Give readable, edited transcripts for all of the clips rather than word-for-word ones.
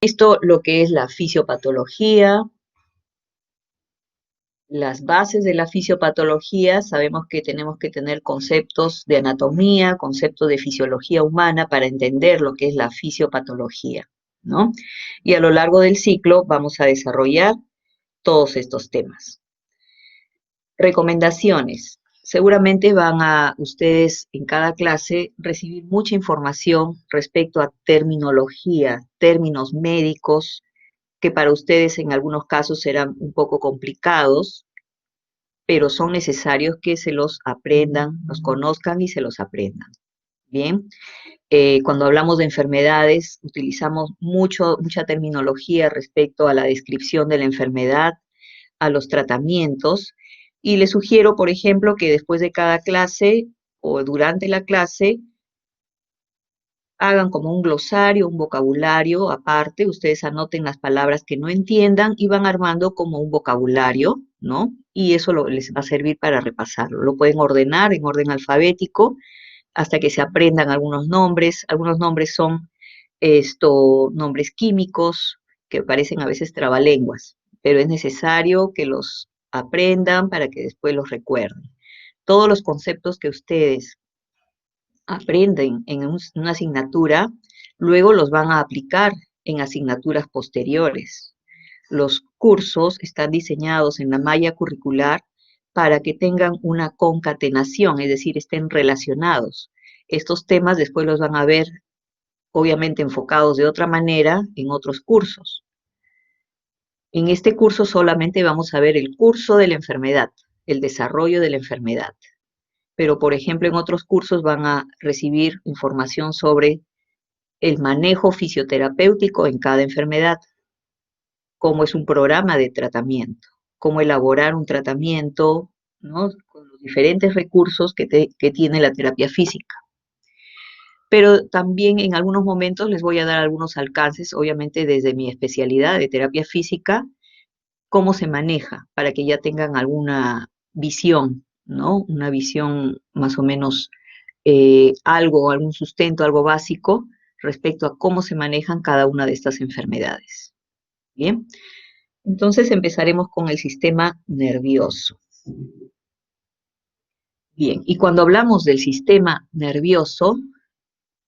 visto lo que es la fisiopatología, las bases de la fisiopatología. Sabemos que tenemos que tener conceptos de anatomía, conceptos de fisiología humana para entender lo que es la fisiopatología, ¿no? Y a lo largo del ciclo vamos a desarrollar todos estos temas. Recomendaciones. Seguramente van a ustedes en cada clase recibir mucha información respecto a terminología, términos médicos, que para ustedes en algunos casos serán un poco complicados, pero son necesarios que se los aprendan, los conozcan y se los aprendan. Bien, cuando hablamos de enfermedades, utilizamos mucha terminología respecto a la descripción de la enfermedad, a los tratamientos, y les sugiero, por ejemplo, que después de cada clase o durante la clase hagan como un glosario, un vocabulario aparte, ustedes anoten las palabras que no entiendan y van armando como un vocabulario, ¿no? Y eso les va a servir para repasarlo. Lo pueden ordenar en orden alfabético hasta que se aprendan algunos nombres. Algunos nombres son nombres químicos que parecen a veces trabalenguas, pero es necesario que los aprendan para que después los recuerden. Todos los conceptos que ustedes aprenden en una asignatura, luego los van a aplicar en asignaturas posteriores. Los cursos están diseñados en la malla curricular para que tengan una concatenación, es decir, estén relacionados. Estos temas después los van a ver, obviamente, enfocados de otra manera en otros cursos. En este curso solamente vamos a ver el curso de la enfermedad, el desarrollo de la enfermedad. Pero, por ejemplo, en otros cursos van a recibir información sobre el manejo fisioterapéutico en cada enfermedad, cómo es un programa de tratamiento, cómo elaborar un tratamiento, ¿no? Con los diferentes recursos que tiene la terapia física. Pero también en algunos momentos les voy a dar algunos alcances, obviamente desde mi especialidad de terapia física, cómo se maneja, para que ya tengan alguna visión, ¿no? Una visión más o menos algún sustento, algo básico respecto a cómo se manejan cada una de estas enfermedades. Bien, entonces empezaremos con el sistema nervioso. Bien, y cuando hablamos del sistema nervioso,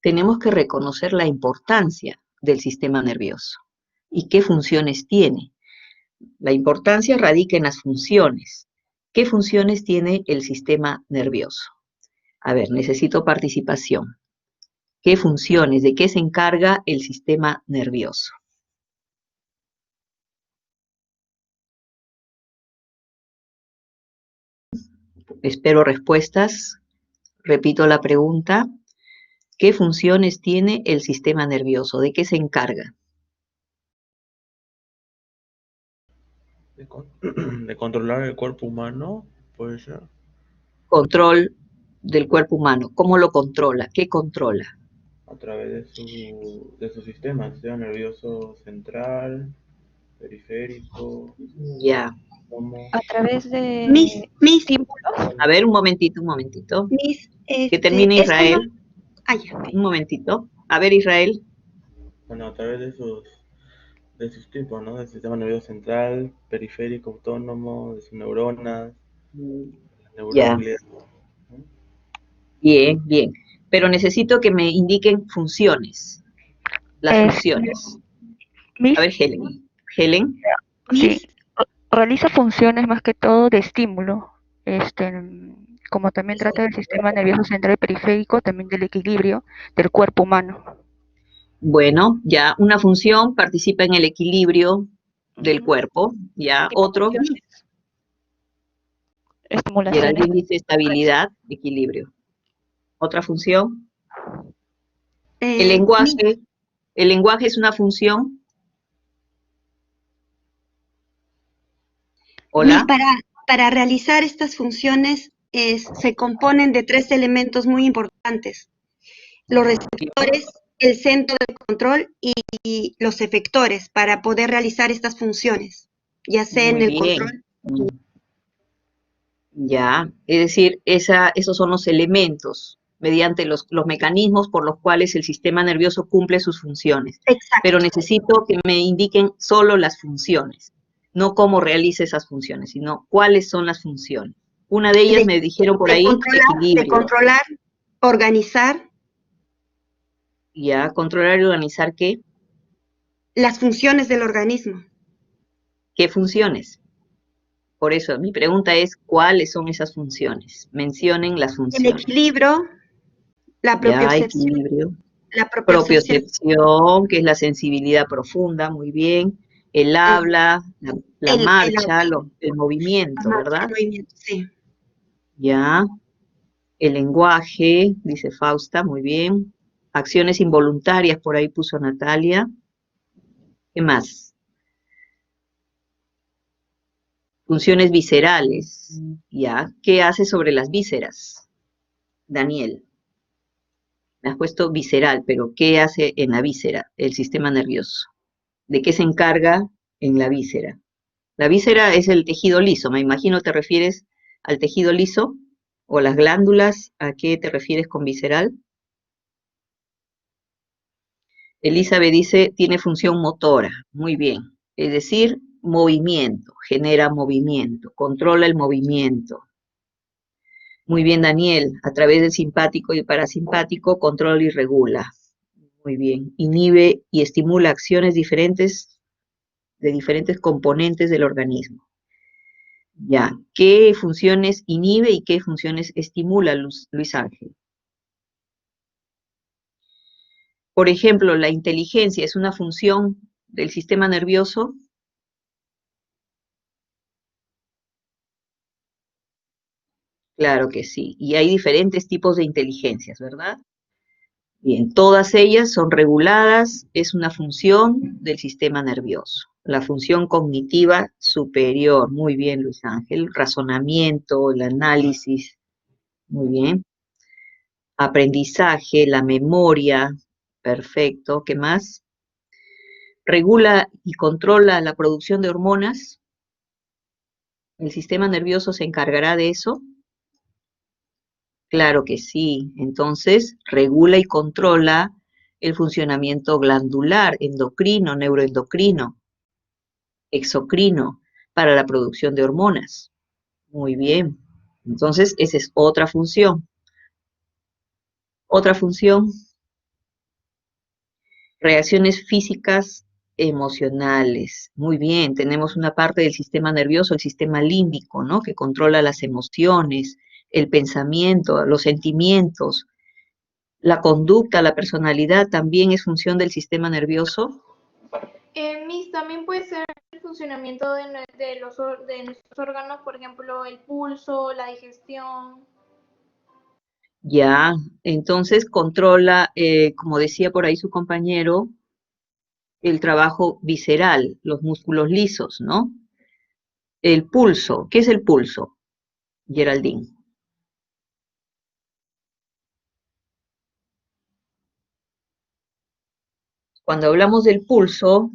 tenemos que reconocer la importancia del sistema nervioso y qué funciones tiene. La importancia radica en las funciones. ¿Qué funciones tiene el sistema nervioso? A ver, necesito participación. ¿Qué funciones? ¿De qué se encarga el sistema nervioso? Espero respuestas. Repito la pregunta. ¿Qué funciones tiene el sistema nervioso? ¿De qué se encarga? De controlar el cuerpo humano, puede ser. Control del cuerpo humano. ¿Cómo lo controla? ¿Qué controla? A través de su sistema nervioso central, periférico, Ya. como... A través Miss, de Miss, estímulos. A ver, un momentito. Miss, Que termine esto no... Israel. ya. Un momentito. A ver, Israel. Bueno, a través de sus tipos, ¿no? Del sistema nervioso central, periférico, autónomo, de sus neuronas, Ya. neuroglia. ¿No? Bien. Pero necesito que me indiquen funciones. Las funciones. A ver, Helen. Sí, Miss, realiza funciones más que todo de estímulo, como también trata del sistema nervioso central y periférico, también del equilibrio del cuerpo humano. Bueno, ya una función participa en el equilibrio del cuerpo, ya otro, Estimulaciones. Geraldine dice estabilidad, equilibrio. Otra función, el Miss, lenguaje es una función. Miss, Hola. para realizar estas funciones se componen de 3 elementos muy importantes. Los receptores, el centro de control y los efectores para poder realizar estas funciones, ya sea en Muy el bien. control. Ya, es decir, esos son los elementos. mediante los mecanismos por los cuales el sistema nervioso cumple sus funciones. Exacto. Pero necesito que me indiquen solo las funciones, no cómo realiza esas funciones, sino cuáles son las funciones. Una de ellas me dijeron por ahí, equilibrio. De controlar, organizar. Ya, controlar y organizar ¿qué? Las funciones del organismo. ¿Qué funciones? Por eso, mi pregunta es, ¿cuáles son esas funciones? Mencionen las El funciones. equilibrio, la propiocepción. Equilibrio. La propiocepción. Propiocepción, que es la sensibilidad profunda, muy bien. El habla, la marcha, el movimiento, ¿verdad? El movimiento, sí. Ya. El lenguaje, dice Fausta, muy bien. Acciones involuntarias, por ahí puso Natalia. ¿Qué más? Funciones viscerales, ¿ya? ¿Qué hace sobre las vísceras? Daniel. Me has puesto visceral, pero ¿qué hace en la víscera, el sistema nervioso? ¿De qué se encarga en la víscera? La víscera es el tejido liso, me imagino te refieres al tejido liso o las glándulas, ¿a qué te refieres con visceral? Elizabeth dice, tiene función motora, muy bien, es decir, movimiento, genera movimiento, controla el movimiento. Muy bien, Daniel, a través del simpático y parasimpático controla y regula. Muy bien, inhibe y estimula acciones diferentes de diferentes componentes del organismo. Ya, ¿qué funciones inhibe y qué funciones estimula, Luis Ángel? Por ejemplo, la inteligencia es una función del sistema nervioso. Claro que sí, y hay diferentes tipos de inteligencias, ¿verdad? Bien, todas ellas son reguladas, es una función del sistema nervioso. La función cognitiva superior, muy bien Luis Ángel, razonamiento, el análisis, muy bien. Aprendizaje, la memoria, perfecto, ¿qué más? Regula y controla la producción de hormonas. ¿El sistema nervioso se encargará de eso? Claro que sí. Entonces, regula y controla el funcionamiento glandular, endocrino, neuroendocrino, exocrino, para la producción de hormonas. Muy bien. Entonces, esa es otra función. Otra función, reacciones físicas emocionales. Muy bien, tenemos una parte del sistema nervioso, el sistema límbico, ¿no? Que controla las emociones, el pensamiento, los sentimientos. La conducta, la personalidad también es función del sistema nervioso. Miss, también puede ser el funcionamiento de nuestros órganos, por ejemplo, el pulso, la digestión. Ya, entonces controla, como decía por ahí su compañero, el trabajo visceral, los músculos lisos, ¿no? El pulso, ¿qué es el pulso, Geraldine? Cuando hablamos del pulso,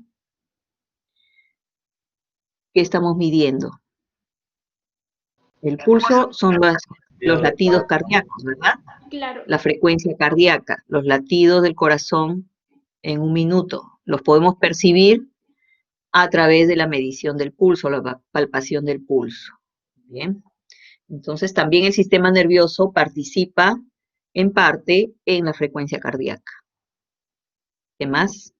¿qué estamos midiendo? El pulso son los latidos cardíacos, ¿verdad? Claro. La frecuencia cardíaca, los latidos del corazón en un minuto. Los podemos percibir a través de la medición del pulso, la palpación del pulso. Bien. Entonces, también el sistema nervioso participa en parte en la frecuencia cardíaca. ¿Qué más?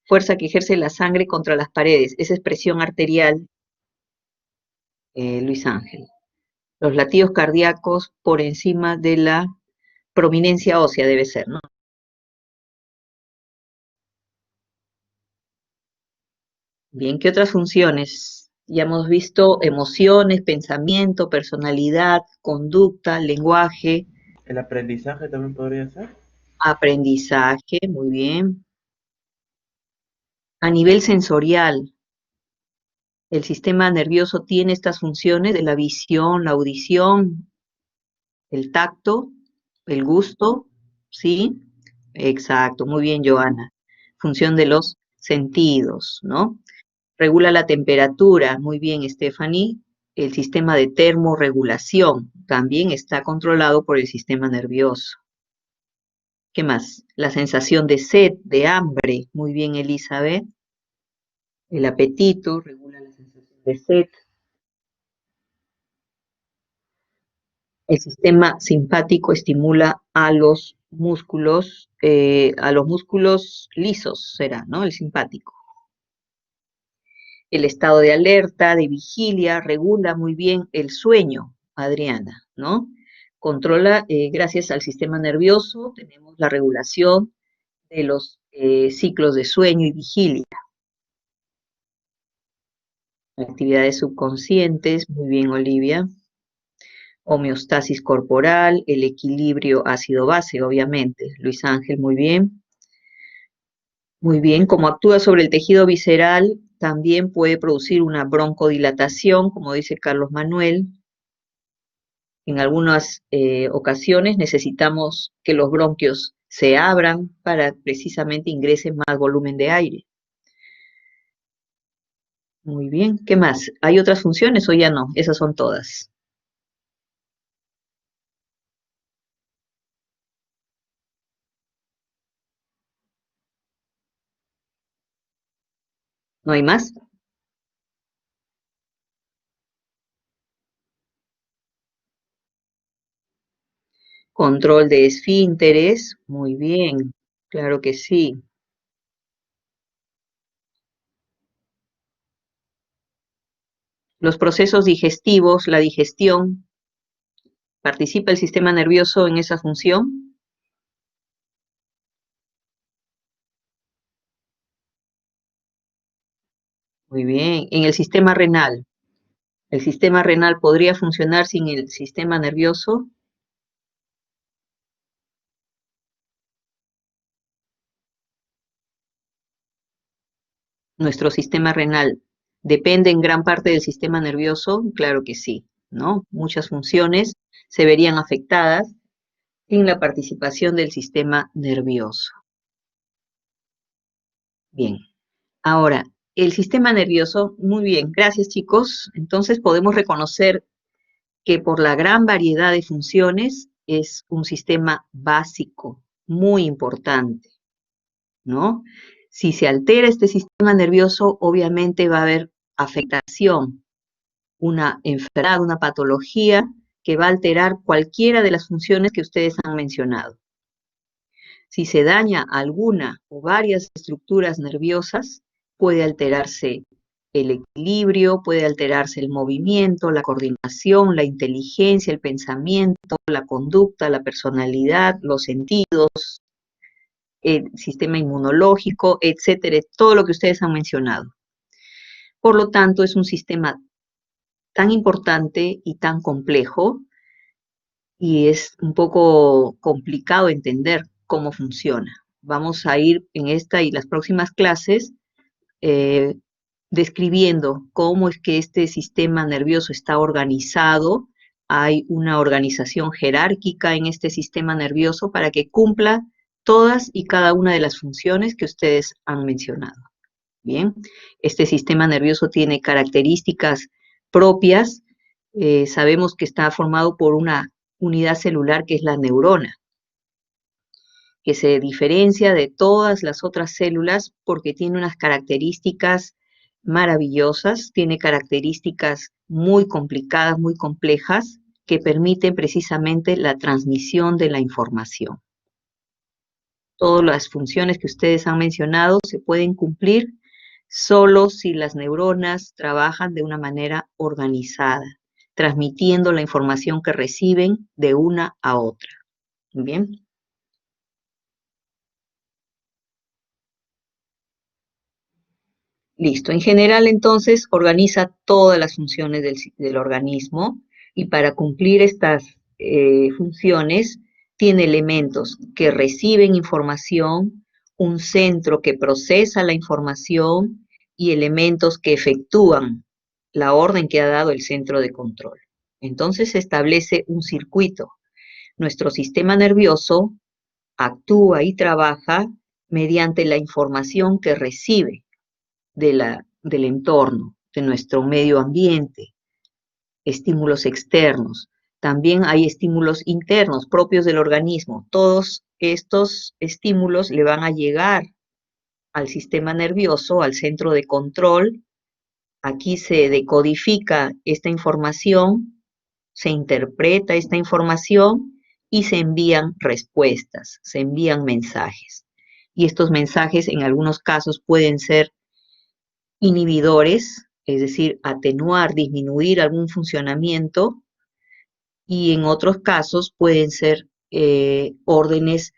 Fuerza que ejerce la sangre contra las paredes. Esa es presión arterial, Luis Ángel. Los latidos cardíacos por encima de la prominencia ósea debe ser, ¿no? Bien, ¿qué otras funciones? Ya hemos visto emociones, pensamiento, personalidad, conducta, lenguaje, ¿El aprendizaje también podría ser? aprendizaje, muy bien. A nivel sensorial, el sistema nervioso tiene estas funciones de la visión, la audición, el tacto, el gusto, ¿sí? Exacto, muy bien, Joana. Función de los sentidos, ¿no? Regula la temperatura, muy bien, Stephanie. El sistema de termorregulación también está controlado por el sistema nervioso. ¿Qué más? La sensación de sed, de hambre. Muy bien, Elizabeth. El apetito regula la sensación de sed. El sistema simpático estimula a los músculos lisos, será, ¿no? El simpático. El estado de alerta, de vigilia, regula muy bien el sueño, Adriana, ¿no? Controla, gracias al sistema nervioso, tenemos la regulación de los ciclos de sueño y vigilia. Actividades subconscientes, muy bien, Olivia. Homeostasis corporal, el equilibrio ácido-base, obviamente. Luis Ángel, muy bien. Muy bien, como actúa sobre el tejido visceral, también puede producir una broncodilatación, como dice Carlos Manuel. En algunas ocasiones necesitamos que los bronquios se abran para precisamente ingrese más volumen de aire. Muy bien, ¿qué más? ¿Hay otras funciones o ya no? Esas son todas. ¿No hay más? Control de esfínteres, muy bien, claro que sí. Los procesos digestivos, la digestión, ¿participa el sistema nervioso en esa función? Muy bien. En el sistema renal, ¿el sistema renal podría funcionar sin el sistema nervioso? Nuestro sistema renal depende en gran parte del sistema nervioso, claro que sí, ¿no? Muchas funciones se verían afectadas sin la participación del sistema nervioso. Bien, ahora, el sistema nervioso, muy bien, gracias chicos. Entonces podemos reconocer que por la gran variedad de funciones es un sistema básico, muy importante, ¿no? Si se altera este sistema nervioso, obviamente va a haber afectación, una enfermedad, una patología que va a alterar cualquiera de las funciones que ustedes han mencionado. Si se daña alguna o varias estructuras nerviosas, puede alterarse el equilibrio, puede alterarse el movimiento, la coordinación, la inteligencia, el pensamiento, la conducta, la personalidad, los sentidos, el sistema inmunológico, etcétera, todo lo que ustedes han mencionado. Por lo tanto, es un sistema tan importante y tan complejo y es un poco complicado entender cómo funciona. Vamos a ir en esta y las próximas clases describiendo cómo es que este sistema nervioso está organizado. Hay una organización jerárquica en este sistema nervioso para que cumpla todas y cada una de las funciones que ustedes han mencionado. Bien, este sistema nervioso tiene características propias. Sabemos que está formado por una unidad celular que es la neurona, que se diferencia de todas las otras células porque tiene unas características maravillosas, tiene características muy complicadas, muy complejas, que permiten precisamente la transmisión de la información. Todas las funciones que ustedes han mencionado se pueden cumplir solo si las neuronas trabajan de una manera organizada, transmitiendo la información que reciben de una a otra. Bien. Listo. En general, entonces, organiza todas las funciones del organismo y para cumplir estas funciones tiene elementos que reciben información, un centro que procesa la información y elementos que efectúan la orden que ha dado el centro de control. Entonces se establece un circuito. Nuestro sistema nervioso actúa y trabaja mediante la información que recibe del entorno, de nuestro medio ambiente. estímulos externos. También hay estímulos internos propios del organismo. Todos estos estímulos le van a llegar al sistema nervioso, al centro de control. Aquí se decodifica esta información, se interpreta esta información y se envían respuestas, se envían mensajes. Y estos mensajes en algunos casos pueden ser inhibidores, es decir, atenuar, disminuir algún funcionamiento, y en otros casos pueden ser órdenes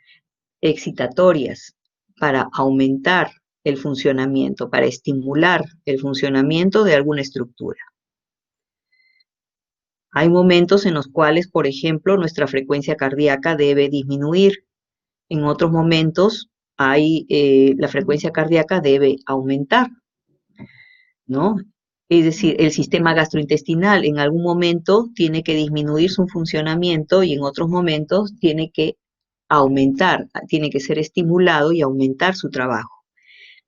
excitatorias para aumentar el funcionamiento, para estimular el funcionamiento de alguna estructura. Hay momentos en los cuales, por ejemplo, nuestra frecuencia cardíaca debe disminuir. En otros momentos, la frecuencia cardíaca debe aumentar, ¿no? Es decir, el sistema gastrointestinal en algún momento tiene que disminuir su funcionamiento y en otros momentos tiene que aumentar, tiene que ser estimulado y aumentar su trabajo.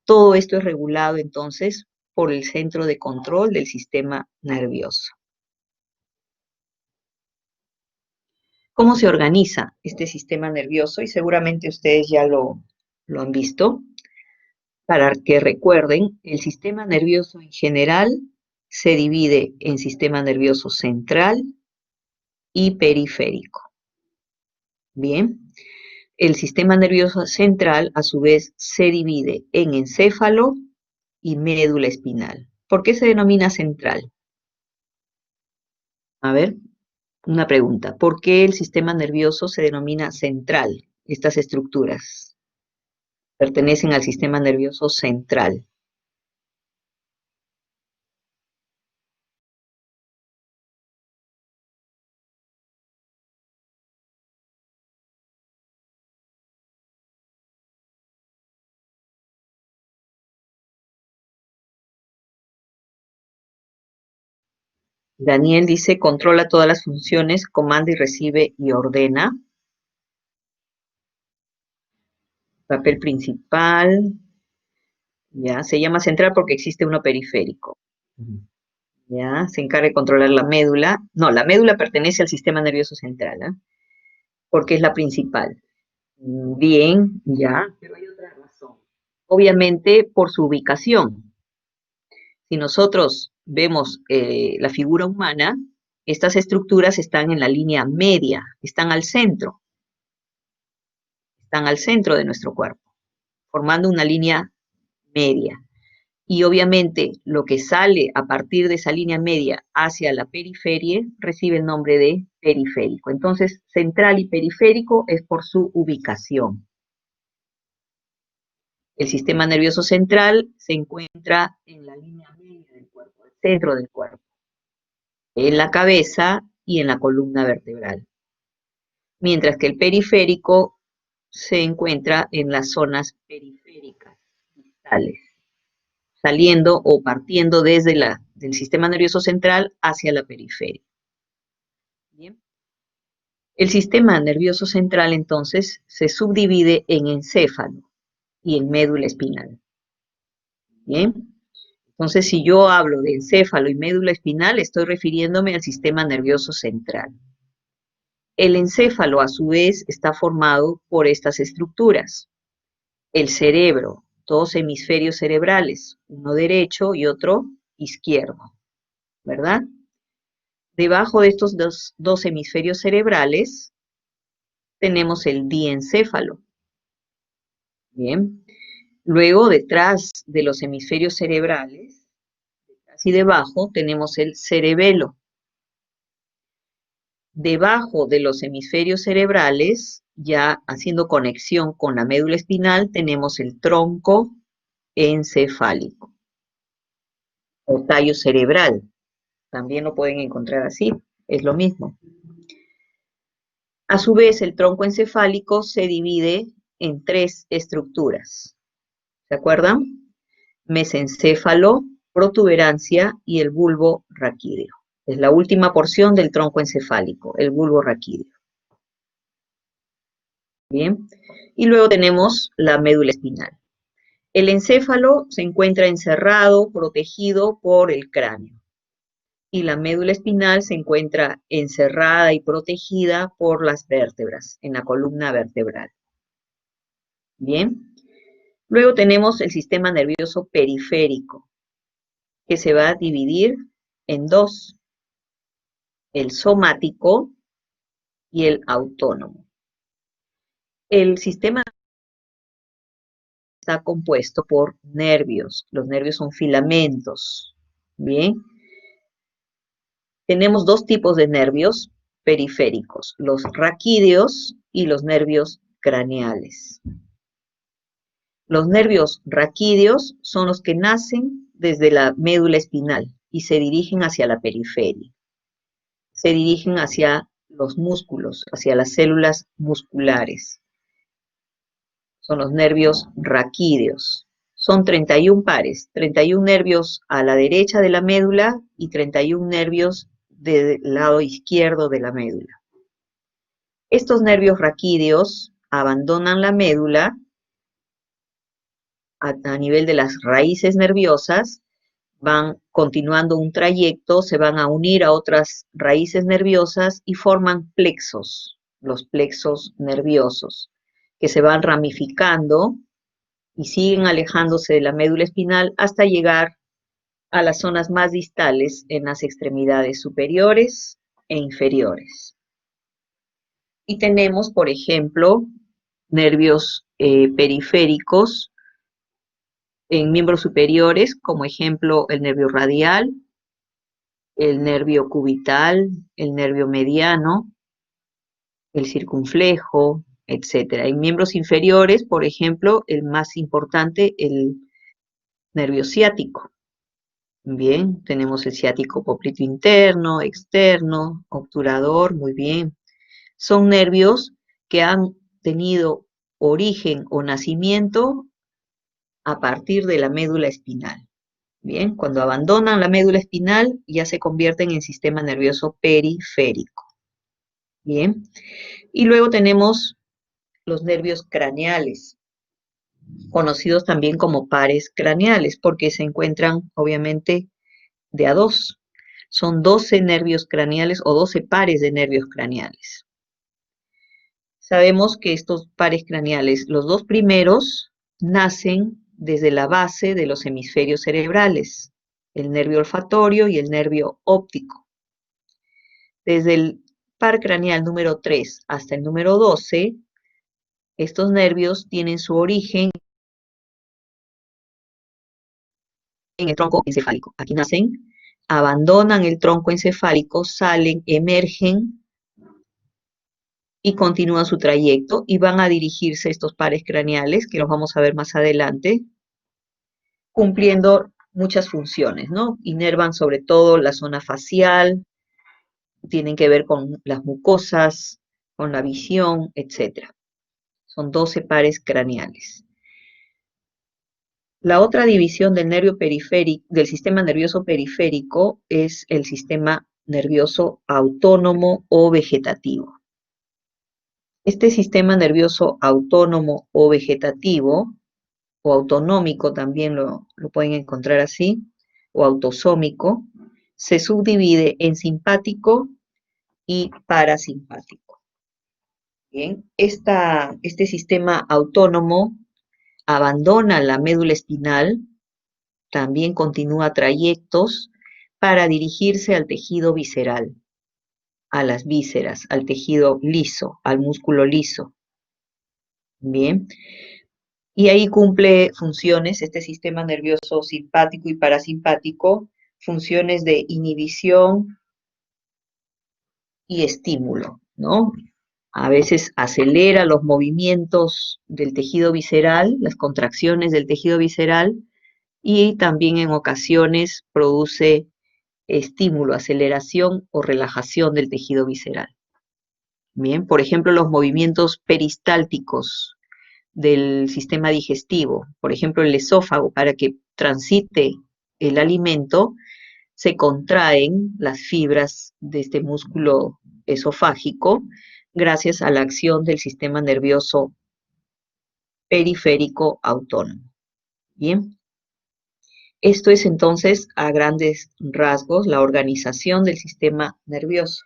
Todo esto es regulado entonces por el centro de control del sistema nervioso. ¿Cómo se organiza este sistema nervioso? Y seguramente ustedes ya lo han visto. Para que recuerden, el sistema nervioso en general se divide en sistema nervioso central y periférico. Bien, el sistema nervioso central a su vez se divide en encéfalo y médula espinal. ¿Por qué se denomina central? A ver, una pregunta. ¿Por qué el sistema nervioso se denomina central? Estas estructuras pertenecen al sistema nervioso central. Daniel dice, controla todas las funciones, comanda y recibe y ordena. Papel principal, ya, se llama central porque existe uno periférico. Ya, se encarga de controlar la médula. No, la médula pertenece al sistema nervioso central, ¿eh? Porque es la principal. Bien, ya, pero hay otra razón. Obviamente por su ubicación. Si nosotros vemos la figura humana, estas estructuras están en la línea media, están al centro de nuestro cuerpo, formando una línea media. Y obviamente lo que sale a partir de esa línea media hacia la periferia recibe el nombre de periférico. Entonces, central y periférico es por su ubicación. El sistema nervioso central se encuentra en la línea media del cuerpo, el centro del cuerpo, en la cabeza y en la columna vertebral. Mientras que el periférico se encuentra en las zonas periféricas, distales, saliendo o partiendo desde del sistema nervioso central hacia la periferia. Bien. El sistema nervioso central, entonces, se subdivide en encéfalo y en médula espinal. Bien. Entonces, si yo hablo de encéfalo y médula espinal, estoy refiriéndome al sistema nervioso central. El encéfalo, a su vez, está formado por estas estructuras. El cerebro, dos hemisferios cerebrales, uno derecho y otro izquierdo, ¿verdad? Debajo de estos dos hemisferios cerebrales tenemos el diencéfalo. Bien. Luego, detrás de los hemisferios cerebrales, así debajo, tenemos el cerebelo. Debajo de los hemisferios cerebrales, ya haciendo conexión con la médula espinal, tenemos el tronco encefálico o tallo cerebral. También lo pueden encontrar así, es lo mismo. A su vez, el tronco encefálico se divide en tres estructuras. ¿Se acuerdan? Mesencéfalo, protuberancia y el bulbo raquídeo. Es la última porción del tronco encefálico, el bulbo raquídeo. Bien. Y luego tenemos la médula espinal. El encéfalo se encuentra encerrado, protegido por el cráneo. y la médula espinal se encuentra encerrada y protegida por las vértebras, en la columna vertebral. Bien. Luego tenemos el sistema nervioso periférico, que se va a dividir en dos, el somático y el autónomo. El sistema está compuesto por nervios. Los nervios son filamentos. Bien. Tenemos dos tipos de nervios periféricos, los raquídeos y los nervios craneales. Los nervios raquídeos son los que nacen desde la médula espinal y se dirigen hacia la periferia. Se dirigen hacia los músculos, hacia las células musculares. Son los nervios raquídeos. Son 31 pares, 31 nervios a la derecha de la médula y 31 nervios del lado izquierdo de la médula. Estos nervios raquídeos abandonan la médula a nivel de las raíces nerviosas, van continuando un trayecto, se van a unir a otras raíces nerviosas y forman plexos, los plexos nerviosos, que se van ramificando y siguen alejándose de la médula espinal hasta llegar a las zonas más distales en las extremidades superiores e inferiores. Y tenemos, por ejemplo, nervios periféricos en miembros superiores, como ejemplo el nervio radial, el nervio cubital, el nervio mediano, el circunflejo, etc. En miembros inferiores, por ejemplo, el más importante, el nervio ciático. Bien, tenemos el ciático popliteo interno, externo, obturador, muy bien. Son nervios que han tenido origen o nacimiento a partir de la médula espinal. Bien, cuando abandonan la médula espinal ya se convierten en sistema nervioso periférico. Bien, y luego tenemos los nervios craneales, conocidos también como pares craneales, porque se encuentran obviamente de a dos. Son 12 nervios craneales o 12 pares de nervios craneales. Sabemos que estos pares craneales, los dos primeros, nacen desde la base de los hemisferios cerebrales, el nervio olfatorio y el nervio óptico. Desde el par craneal número 3 hasta el número 12, estos nervios tienen su origen en el tronco encefálico. Aquí nacen, abandonan el tronco encefálico, salen, emergen y continúan su trayecto y van a dirigirse estos pares craneales, que los vamos a ver más adelante, cumpliendo muchas funciones, ¿no? Inervan sobre todo la zona facial, tienen que ver con las mucosas, con la visión, etc. Son 12 pares craneales. La otra división del nervio periférico, del sistema nervioso periférico, es el sistema nervioso autónomo o vegetativo. Este sistema nervioso autónomo o vegetativo, o autonómico también lo pueden encontrar así, o autosómico, se subdivide en simpático y parasimpático. Bien, este sistema autónomo abandona la médula espinal, también continúa trayectos para dirigirse al tejido visceral, a las vísceras, al tejido liso, al músculo liso. Bien, y ahí cumple funciones, este sistema nervioso simpático y parasimpático, funciones de inhibición y estímulo, ¿no? A veces acelera los movimientos del tejido visceral, las contracciones del tejido visceral, y también en ocasiones produce estímulo, aceleración o relajación del tejido visceral. Bien, por ejemplo, los movimientos peristálticos del sistema digestivo, por ejemplo, el esófago, para que transite el alimento, se contraen las fibras de este músculo esofágico gracias a la acción del sistema nervioso periférico autónomo. Bien. Esto es entonces, a grandes rasgos, la organización del sistema nervioso.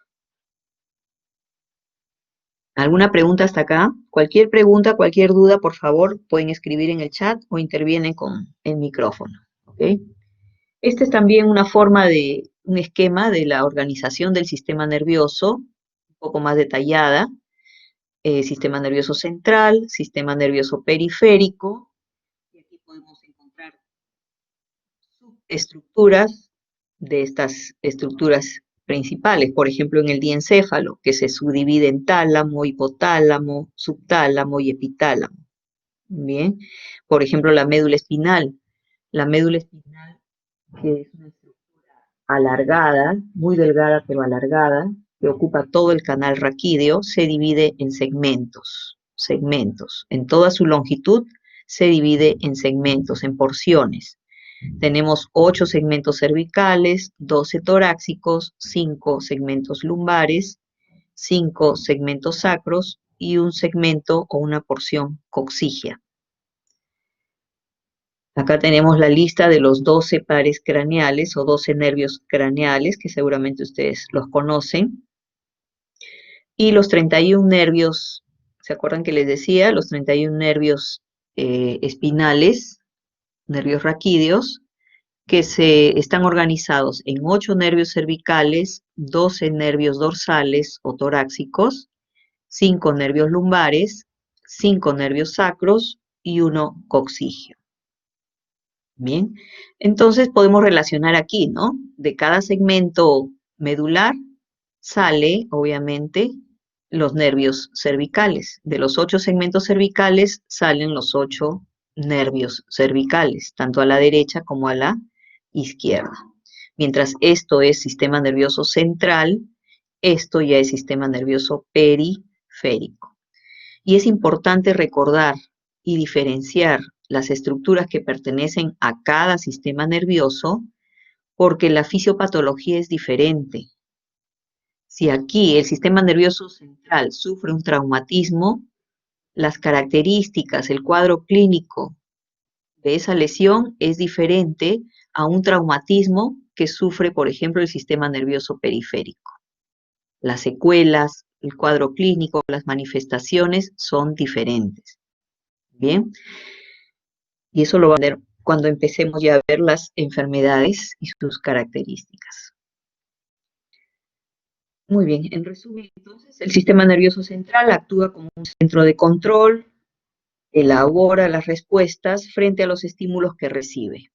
¿Alguna pregunta hasta acá? Cualquier pregunta, cualquier duda, por favor, pueden escribir en el chat o intervienen con el micrófono. ¿Ok? Esta es también una forma de, un esquema de la organización del sistema nervioso, un poco más detallada. Sistema nervioso central, sistema nervioso periférico, y aquí podemos encontrar estructuras de estas estructuras principales, por ejemplo en el diencéfalo, que se subdivide en tálamo, hipotálamo, subtálamo y epitálamo. Bien, por ejemplo la médula espinal, que es una estructura alargada, muy delgada pero alargada, que ocupa todo el canal raquídeo, se divide en segmentos, en toda su longitud se divide en segmentos, en porciones. Tenemos 8 segmentos cervicales, 12 torácicos, 5 segmentos lumbares, 5 segmentos sacros y un segmento o una porción coxígea. Acá tenemos la lista de los 12 pares craneales o 12 nervios craneales, que seguramente ustedes los conocen. Y los 31 nervios, ¿se acuerdan que les decía? Los 31 nervios espinales, nervios raquídeos, que se están organizados en 8 nervios cervicales, 12 nervios dorsales o torácicos, 5 nervios lumbares, 5 nervios sacros y 1 coxígeo. Bien, entonces podemos relacionar aquí, ¿no? De cada segmento medular sale, obviamente, los nervios cervicales. De los 8 segmentos cervicales salen los 8 nervios cervicales, tanto a la derecha como a la izquierda. Mientras esto es sistema nervioso central, esto ya es sistema nervioso periférico. Y es importante recordar y diferenciar las estructuras que pertenecen a cada sistema nervioso porque la fisiopatología es diferente. Si aquí el sistema nervioso central sufre un traumatismo, las características, el cuadro clínico de esa lesión es diferente a un traumatismo que sufre, por ejemplo, el sistema nervioso periférico. Las secuelas, el cuadro clínico, las manifestaciones son diferentes. Bien, y eso lo va a ver cuando empecemos ya a ver las enfermedades y sus características. Muy bien, en resumen, entonces, el sistema nervioso central actúa como un centro de control, elabora las respuestas frente a los estímulos que recibe.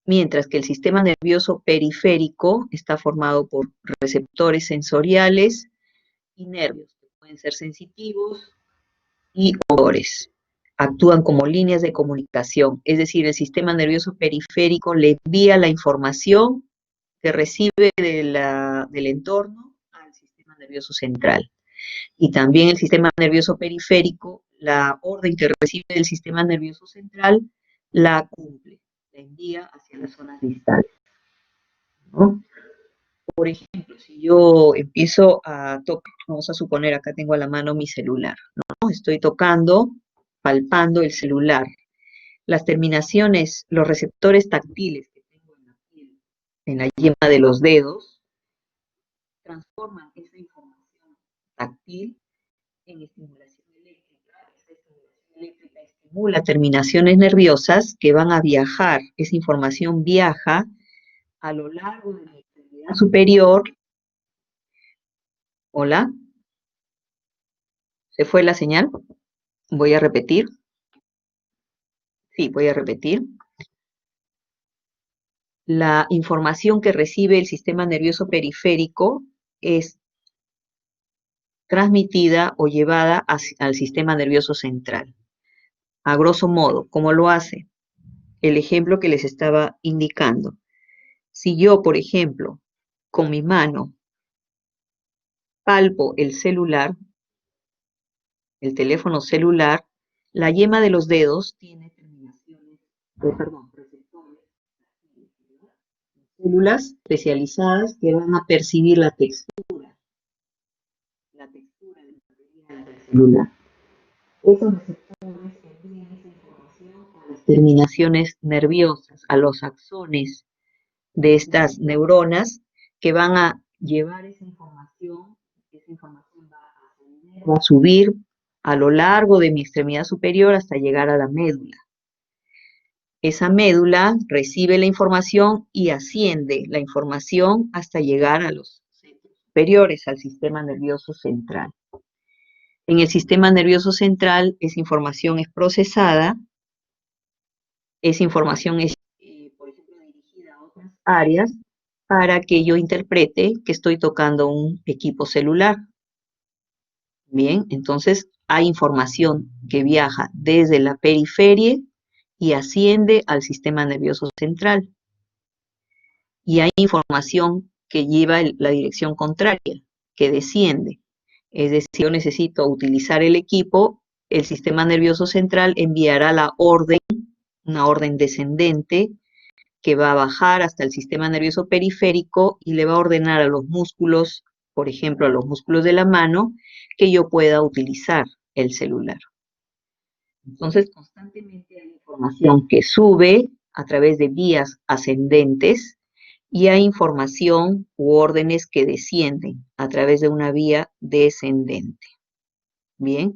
Mientras que el sistema nervioso periférico está formado por receptores sensoriales y nervios que pueden ser sensitivos y odores. Actúan como líneas de comunicación, es decir, el sistema nervioso periférico le envía la información que recibe del entorno al sistema nervioso central. Y también el sistema nervioso periférico, la orden que recibe del sistema nervioso central, la cumple, la envía hacia las zonas distales, ¿no? Por ejemplo, si yo empiezo a tocar, vamos a suponer, acá tengo a la mano mi celular, ¿no? Estoy tocando, palpando el celular. Las terminaciones, los receptores táctiles que tengo en la piel, en la yema de los dedos, transforman esa información táctil en estimulación eléctrica. Esa estimulación eléctrica estimula terminaciones nerviosas que van a viajar. Esa información viaja a lo largo de la extremidad superior. Hola, ¿se fue la señal? Voy a repetir. Sí, voy a repetir. La información que recibe el sistema nervioso periférico es transmitida o llevada al sistema nervioso central. A grosso modo, ¿cómo lo hace? El ejemplo que les estaba indicando. Si yo, por ejemplo, con mi mano palpo el celular, el teléfono celular, la yema de los dedos tiene terminaciones, receptores, células especializadas que van a percibir la textura del material del celular. Esos receptores envían esa información a las terminaciones nerviosas a los axones de estas neuronas que van a llevar esa información va a subir a lo largo de mi extremidad superior hasta llegar a la médula. Esa médula recibe la información y asciende la información hasta llegar a los centros superiores, al sistema nervioso central. En el sistema nervioso central, esa información es procesada, esa información es, por ejemplo, dirigida a otras áreas para que yo interprete que estoy tocando un equipo celular. Bien, entonces hay información que viaja desde la periferia y asciende al sistema nervioso central. Y hay información que lleva la dirección contraria, que desciende. Es decir, yo necesito utilizar el equipo, el sistema nervioso central enviará la orden, una orden descendente, que va a bajar hasta el sistema nervioso periférico y le va a ordenar a los músculos, por ejemplo, a los músculos de la mano, que yo pueda utilizar el celular. Entonces, constantemente hay información que sube a través de vías ascendentes y hay información u órdenes que descienden a través de una vía descendente. Bien,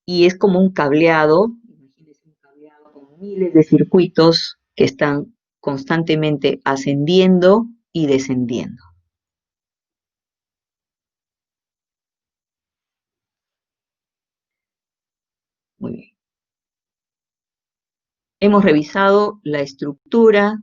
y es como un cableado, imagínense un cableado con miles de circuitos que están constantemente ascendiendo y descendiendo. Muy bien. Hemos revisado la estructura,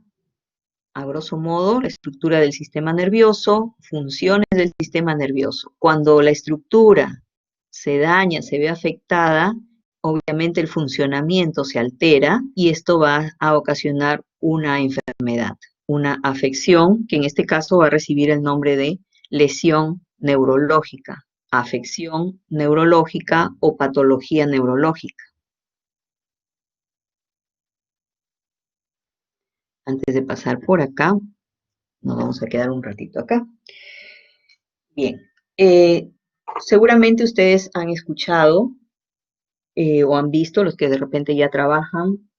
a grosso modo, la estructura del sistema nervioso, funciones del sistema nervioso. Cuando la estructura se daña, se ve afectada, obviamente el funcionamiento se altera y esto va a ocasionar una enfermedad, una afección, que en este caso va a recibir el nombre de lesión neurológica, afección neurológica o patología neurológica. Antes de pasar por acá, nos vamos a quedar un ratito acá. Bien, seguramente ustedes han escuchado o han visto, los que de repente ya trabajan,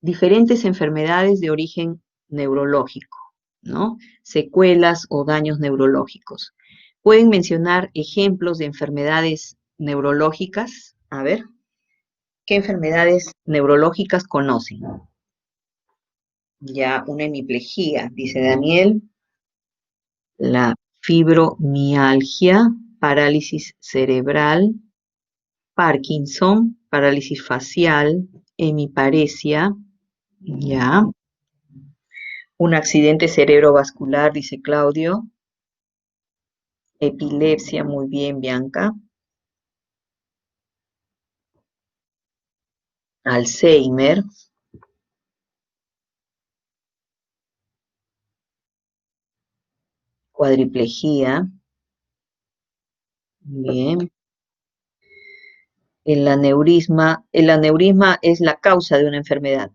diferentes enfermedades de origen neurológico, ¿no? Secuelas o daños neurológicos. ¿Pueden mencionar ejemplos de enfermedades neurológicas? A ver, ¿qué enfermedades neurológicas conocen? Ya, una hemiplegia, dice Daniel, la fibromialgia, parálisis cerebral, Parkinson, parálisis facial, hemiparesia, ya. Un accidente cerebrovascular, dice Claudio. Epilepsia, muy bien, Bianca. Alzheimer. Cuadriplegia. Bien. El aneurisma es la causa de una enfermedad,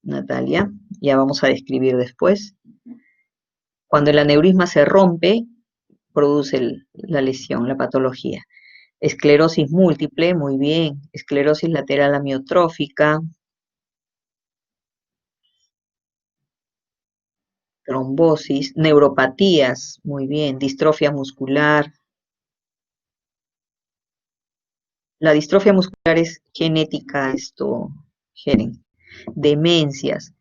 Natalia. Ya vamos a describir después. Cuando el aneurisma se rompe, produce la lesión, la patología. Esclerosis múltiple, muy bien. Esclerosis lateral amiotrófica. Trombosis, neuropatías, muy bien. Distrofia muscular. La distrofia muscular es genética, Helen. Demencias.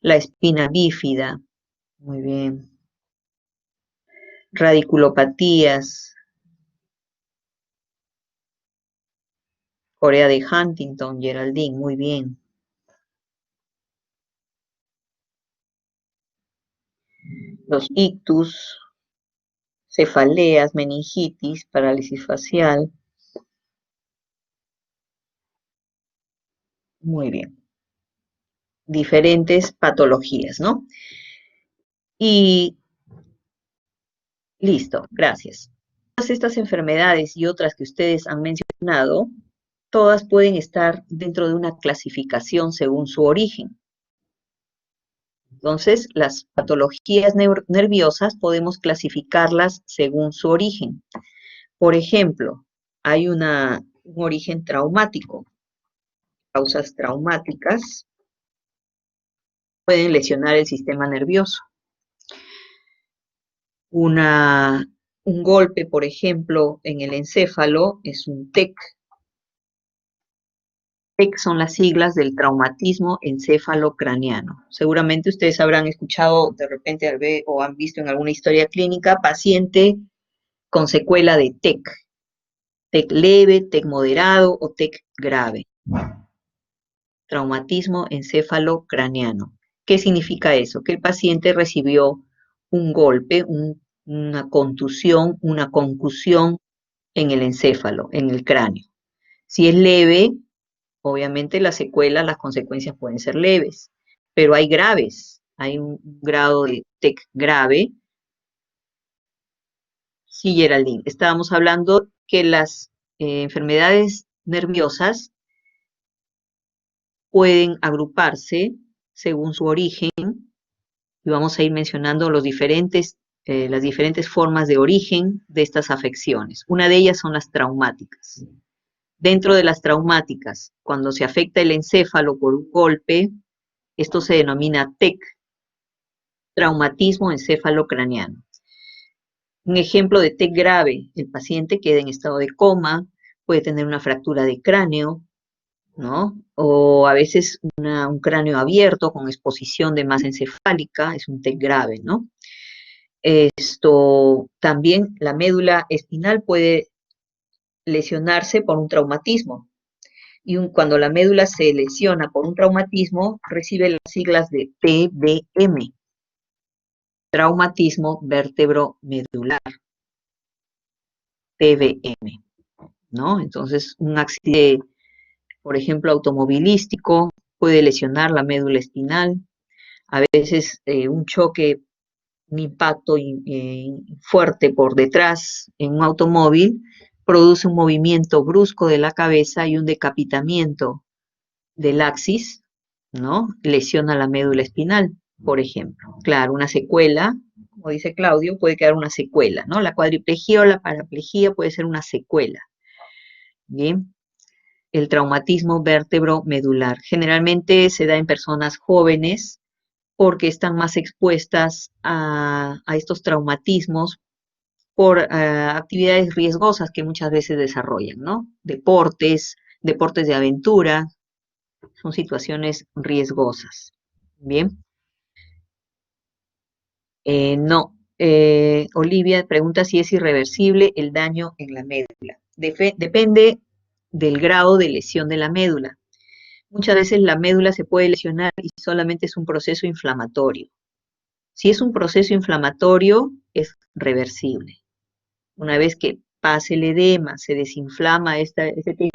La espina bífida, muy bien. Radiculopatías. Corea de Huntington, Geraldine, muy bien. Los ictus, cefaleas, meningitis, parálisis facial. Muy bien. Diferentes patologías, ¿no? Y listo, gracias. Todas estas enfermedades y otras que ustedes han mencionado, todas pueden estar dentro de una clasificación según su origen. Entonces, las patologías nerviosas podemos clasificarlas según su origen. Por ejemplo, hay un origen traumático, causas traumáticas. pueden lesionar el sistema nervioso. Un golpe, por ejemplo, en el encéfalo es un TEC. TEC son las siglas del traumatismo encéfalo-craneano. Seguramente ustedes habrán escuchado de repente o han visto en alguna historia clínica paciente con secuela de TEC. TEC leve, TEC moderado o TEC grave. Traumatismo encéfalo-craneano. ¿Qué significa eso? Que el paciente recibió un golpe, una contusión, una concusión en el encéfalo, en el cráneo. Si es leve, obviamente las secuelas, las consecuencias pueden ser leves, pero hay graves. Hay un grado de TEC grave. Sí, Geraldine, estábamos hablando que las enfermedades nerviosas pueden agruparse según su origen, y vamos a ir mencionando las diferentes formas de origen de estas afecciones. Una de ellas son las traumáticas. Dentro de las traumáticas, cuando se afecta el encéfalo por un golpe, esto se denomina TEC, traumatismo encéfalo-craneano. Un ejemplo de TEC grave, el paciente queda en estado de coma, puede tener una fractura de cráneo, ¿no? O a veces un cráneo abierto con exposición de masa encefálica, es un TEC grave, ¿no? También la médula espinal puede lesionarse por un traumatismo. Y cuando la médula se lesiona por un traumatismo, recibe las siglas de TVM, traumatismo vértebro-medular, TVM, ¿no? Entonces, un accidente, por ejemplo, automovilístico, puede lesionar la médula espinal. A veces un choque, un impacto fuerte por detrás en un automóvil produce un movimiento brusco de la cabeza y un decapitamiento del axis, ¿no? Lesiona la médula espinal, por ejemplo. Claro, una secuela, como dice Claudio, puede quedar una secuela, ¿no? La cuadriplejía o la paraplegia puede ser una secuela. Bien. El traumatismo vértebro-medular. Generalmente se da en personas jóvenes porque están más expuestas a estos traumatismos por actividades riesgosas que muchas veces desarrollan, ¿no? Deportes de aventura, son situaciones riesgosas. Bien. No. Olivia pregunta si es irreversible el daño en la médula. Depende del grado de lesión de la médula. Muchas veces la médula se puede lesionar y solamente es un proceso inflamatorio. Si es un proceso inflamatorio, es reversible. Una vez que pase el edema, se desinflama este tejido,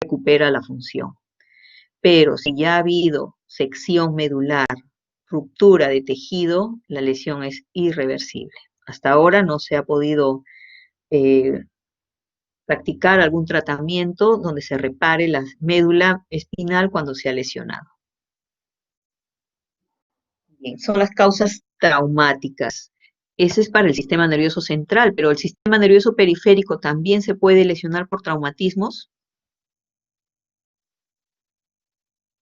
recupera la función. Pero si ya ha habido sección medular, ruptura de tejido, la lesión es irreversible. Hasta ahora no se ha podido practicar algún tratamiento donde se repare la médula espinal cuando se ha lesionado. Bien, son las causas traumáticas. Ese es para el sistema nervioso central, pero el sistema nervioso periférico también se puede lesionar por traumatismos.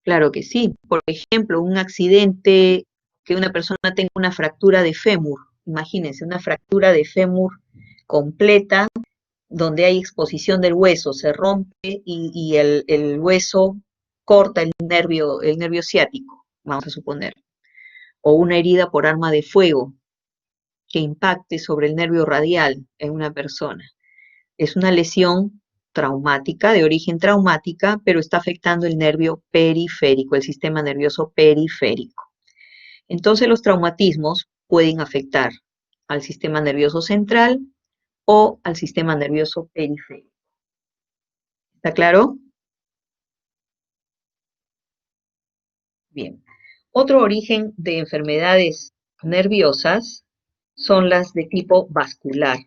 Claro que sí. Por ejemplo, un accidente, que una persona tenga una fractura de fémur. Imagínense, una fractura de fémur completa, donde hay exposición del hueso, se rompe y el hueso corta el nervio ciático, vamos a suponer. O una herida por arma de fuego que impacte sobre el nervio radial en una persona. Es una lesión traumática, de origen traumática, pero está afectando el nervio periférico, el sistema nervioso periférico. Entonces los traumatismos pueden afectar al sistema nervioso central o al sistema nervioso periférico. ¿Está claro? Bien. Otro origen de enfermedades nerviosas son las de tipo vascular.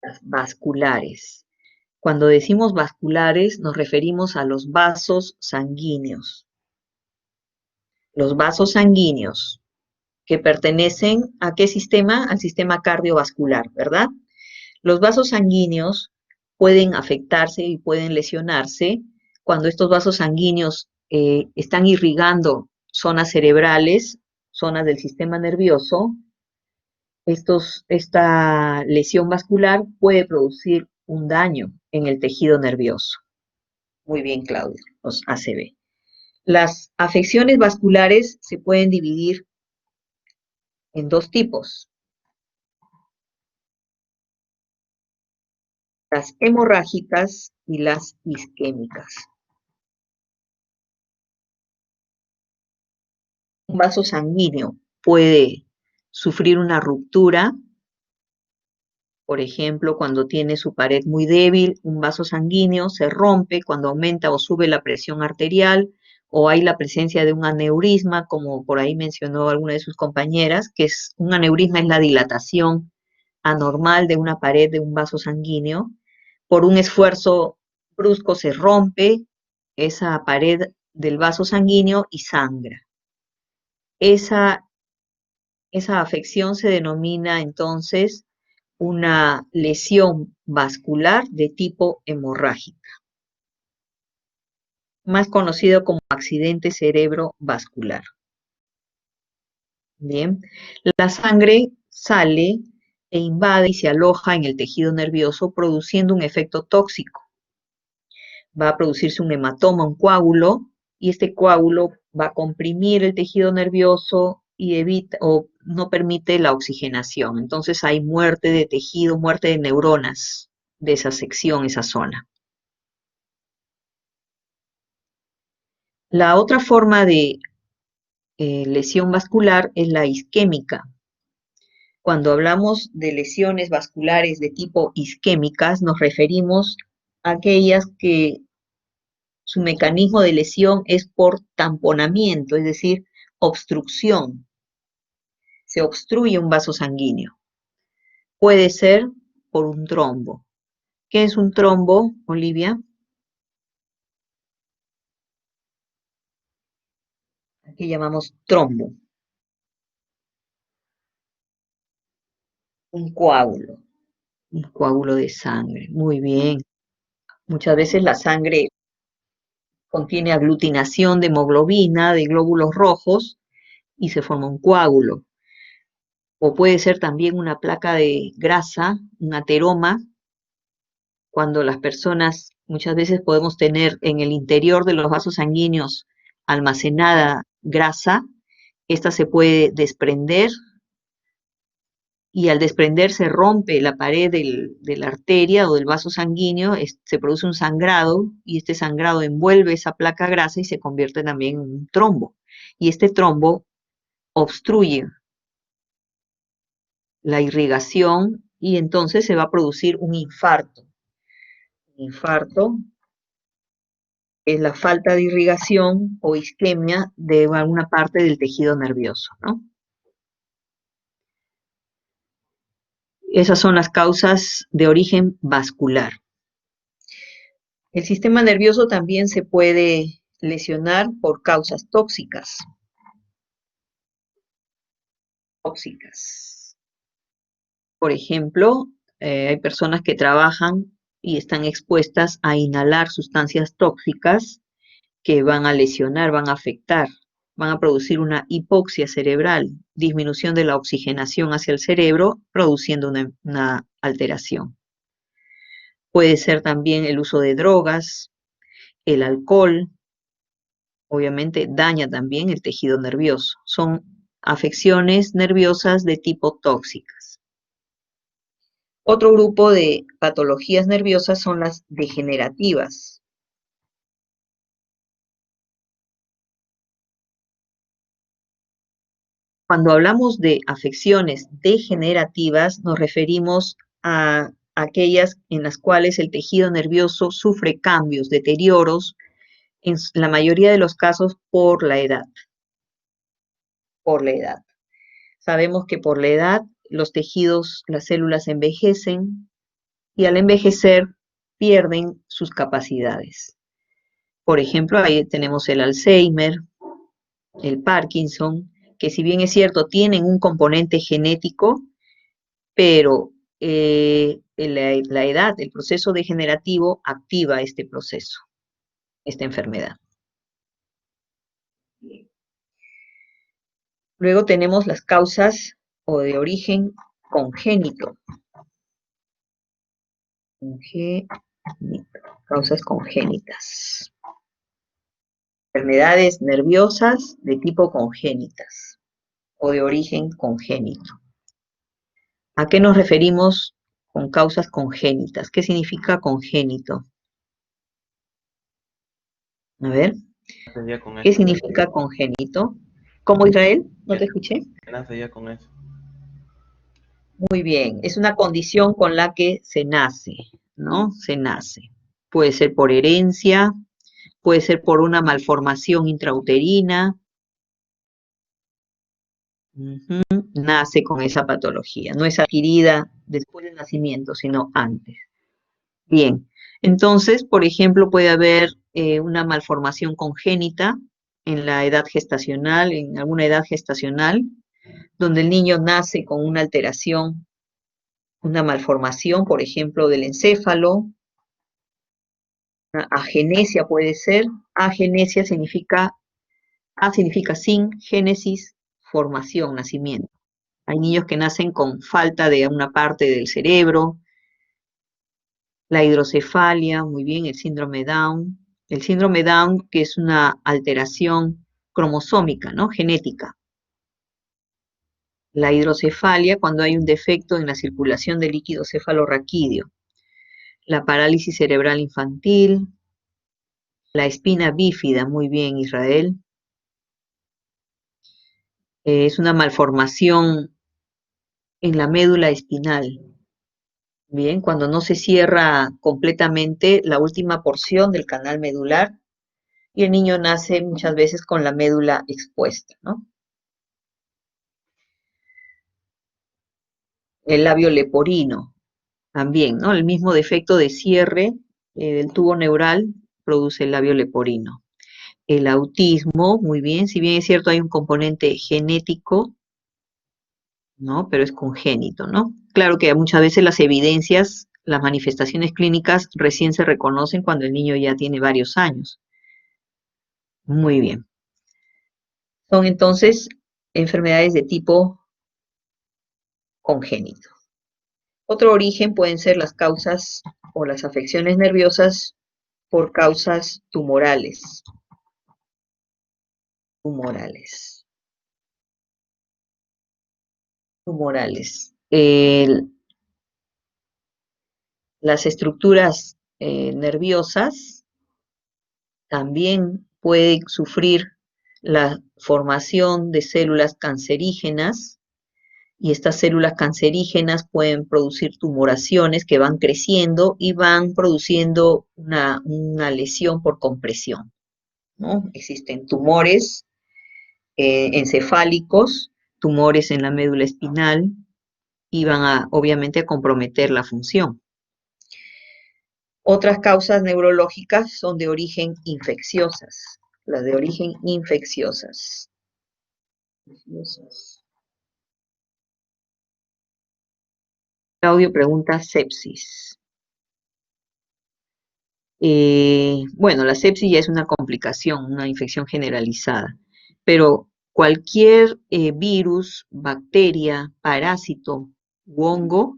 Las vasculares. Cuando decimos vasculares nos referimos a los vasos sanguíneos. Los vasos sanguíneos que pertenecen ¿a qué sistema? Al sistema cardiovascular, ¿verdad? Los vasos sanguíneos pueden afectarse y pueden lesionarse cuando estos vasos sanguíneos están irrigando zonas cerebrales, zonas del sistema nervioso, esta lesión vascular puede producir un daño en el tejido nervioso. Muy bien, Claudia, los ACV. Las afecciones vasculares se pueden dividir en dos tipos: las hemorrágicas y las isquémicas. Un vaso sanguíneo puede sufrir una ruptura, por ejemplo, cuando tiene su pared muy débil, un vaso sanguíneo se rompe cuando aumenta o sube la presión arterial, o hay la presencia de un aneurisma, como por ahí mencionó alguna de sus compañeras, que es un aneurisma, es la dilatación anormal de una pared de un vaso sanguíneo. Por un esfuerzo brusco se rompe esa pared del vaso sanguíneo y sangra. Esa afección se denomina entonces una lesión vascular de tipo hemorrágica, más conocido como accidente cerebrovascular. Bien, la sangre sale e invade y se aloja en el tejido nervioso, produciendo un efecto tóxico. Va a producirse un hematoma, un coágulo, y este coágulo va a comprimir el tejido nervioso y evita o no permite la oxigenación. Entonces hay muerte de tejido, muerte de neuronas de esa sección, esa zona. La otra forma de lesión vascular es la isquémica. Cuando hablamos de lesiones vasculares de tipo isquémicas, nos referimos a aquellas que su mecanismo de lesión es por tamponamiento, es decir, obstrucción. Se obstruye un vaso sanguíneo. Puede ser por un trombo. ¿Qué es un trombo, Olivia? Aquí llamamos trombo. Un coágulo de sangre. Muy bien. Muchas veces la sangre contiene aglutinación de hemoglobina, de glóbulos rojos, y se forma un coágulo. O puede ser también una placa de grasa, un ateroma, cuando las personas muchas veces podemos tener en el interior de los vasos sanguíneos almacenada grasa. Esta se puede desprender y al desprenderse rompe la pared de la arteria o del vaso sanguíneo, se produce un sangrado y este sangrado envuelve esa placa grasa y se convierte también en un trombo. Y este trombo obstruye la irrigación y entonces se va a producir un infarto. Un infarto es la falta de irrigación o isquemia de alguna parte del tejido nervioso, ¿no? Esas son las causas de origen vascular. El sistema nervioso también se puede lesionar por causas tóxicas. Por ejemplo, hay personas que trabajan y están expuestas a inhalar sustancias tóxicas que van a lesionar, van a afectar, van a producir una hipoxia cerebral, disminución de la oxigenación hacia el cerebro, produciendo una alteración. Puede ser también el uso de drogas, el alcohol, obviamente daña también el tejido nervioso. Son afecciones nerviosas de tipo tóxicas. Otro grupo de patologías nerviosas son las degenerativas. Cuando hablamos de afecciones degenerativas, nos referimos a aquellas en las cuales el tejido nervioso sufre cambios, deterioros, en la mayoría de los casos por la edad. Por la edad. Sabemos que por la edad los tejidos, las células envejecen y al envejecer pierden sus capacidades. Por ejemplo, ahí tenemos el Alzheimer, el Parkinson, que si bien es cierto tienen un componente genético, pero la edad, el proceso degenerativo activa este proceso. esta enfermedad. Luego tenemos las causas o de origen congénito. Causas congénitas. Enfermedades nerviosas de tipo congénitas o de origen congénito. ¿A qué nos referimos con causas congénitas? ¿Qué significa congénito? A ver, Nace ya con ¿qué eso. significa congénito? ¿Cómo, Israel? ¿No te escuché? Nace ya con eso. Muy bien, es una condición con la que se nace, ¿no? Se nace. Puede ser por herencia, puede ser por una malformación intrauterina. Nace con esa patología, no es adquirida después del nacimiento, sino antes. Bien, entonces, por ejemplo, puede haber una malformación congénita en la edad gestacional, en alguna edad gestacional, donde el niño nace con una alteración, una malformación, por ejemplo, del encéfalo. Una agenesia puede ser. Agenesia significa, significa sin, génesis, formación, nacimiento. Hay niños que nacen con falta de una parte del cerebro. La hidrocefalia, muy bien, el síndrome Down. El síndrome Down, que es una alteración cromosómica, ¿no? Genética. La hidrocefalia, cuando hay un defecto en la circulación del líquido cefalorraquídeo. La parálisis cerebral infantil. La espina bífida, muy bien, Israel. Es una malformación en la médula espinal. Bien, cuando no se cierra completamente la última porción del canal medular y el niño nace muchas veces con la médula expuesta, ¿no? El labio leporino también, ¿no? El mismo defecto de cierre del tubo neural produce el labio leporino. El autismo, muy bien, si bien es cierto hay un componente genético, ¿no? Pero es congénito, ¿no? Claro que muchas veces las evidencias, las manifestaciones clínicas recién se reconocen cuando el niño ya tiene varios años. Muy bien. Son entonces enfermedades de tipo congénito. Otro origen pueden ser las causas o las afecciones nerviosas por causas tumorales. Tumorales. Las estructuras nerviosas también pueden sufrir la formación de células cancerígenas y estas células cancerígenas pueden producir tumoraciones que van creciendo y van produciendo una lesión por compresión, ¿no? Existen tumores encefálicos, tumores en la médula espinal y van obviamente a comprometer la función. Otras causas neurológicas son de origen infecciosas, las de origen infecciosas. Claudio pregunta sepsis. Bueno, la sepsis ya es una complicación, una infección generalizada, pero cualquier virus, bacteria, parásito u hongo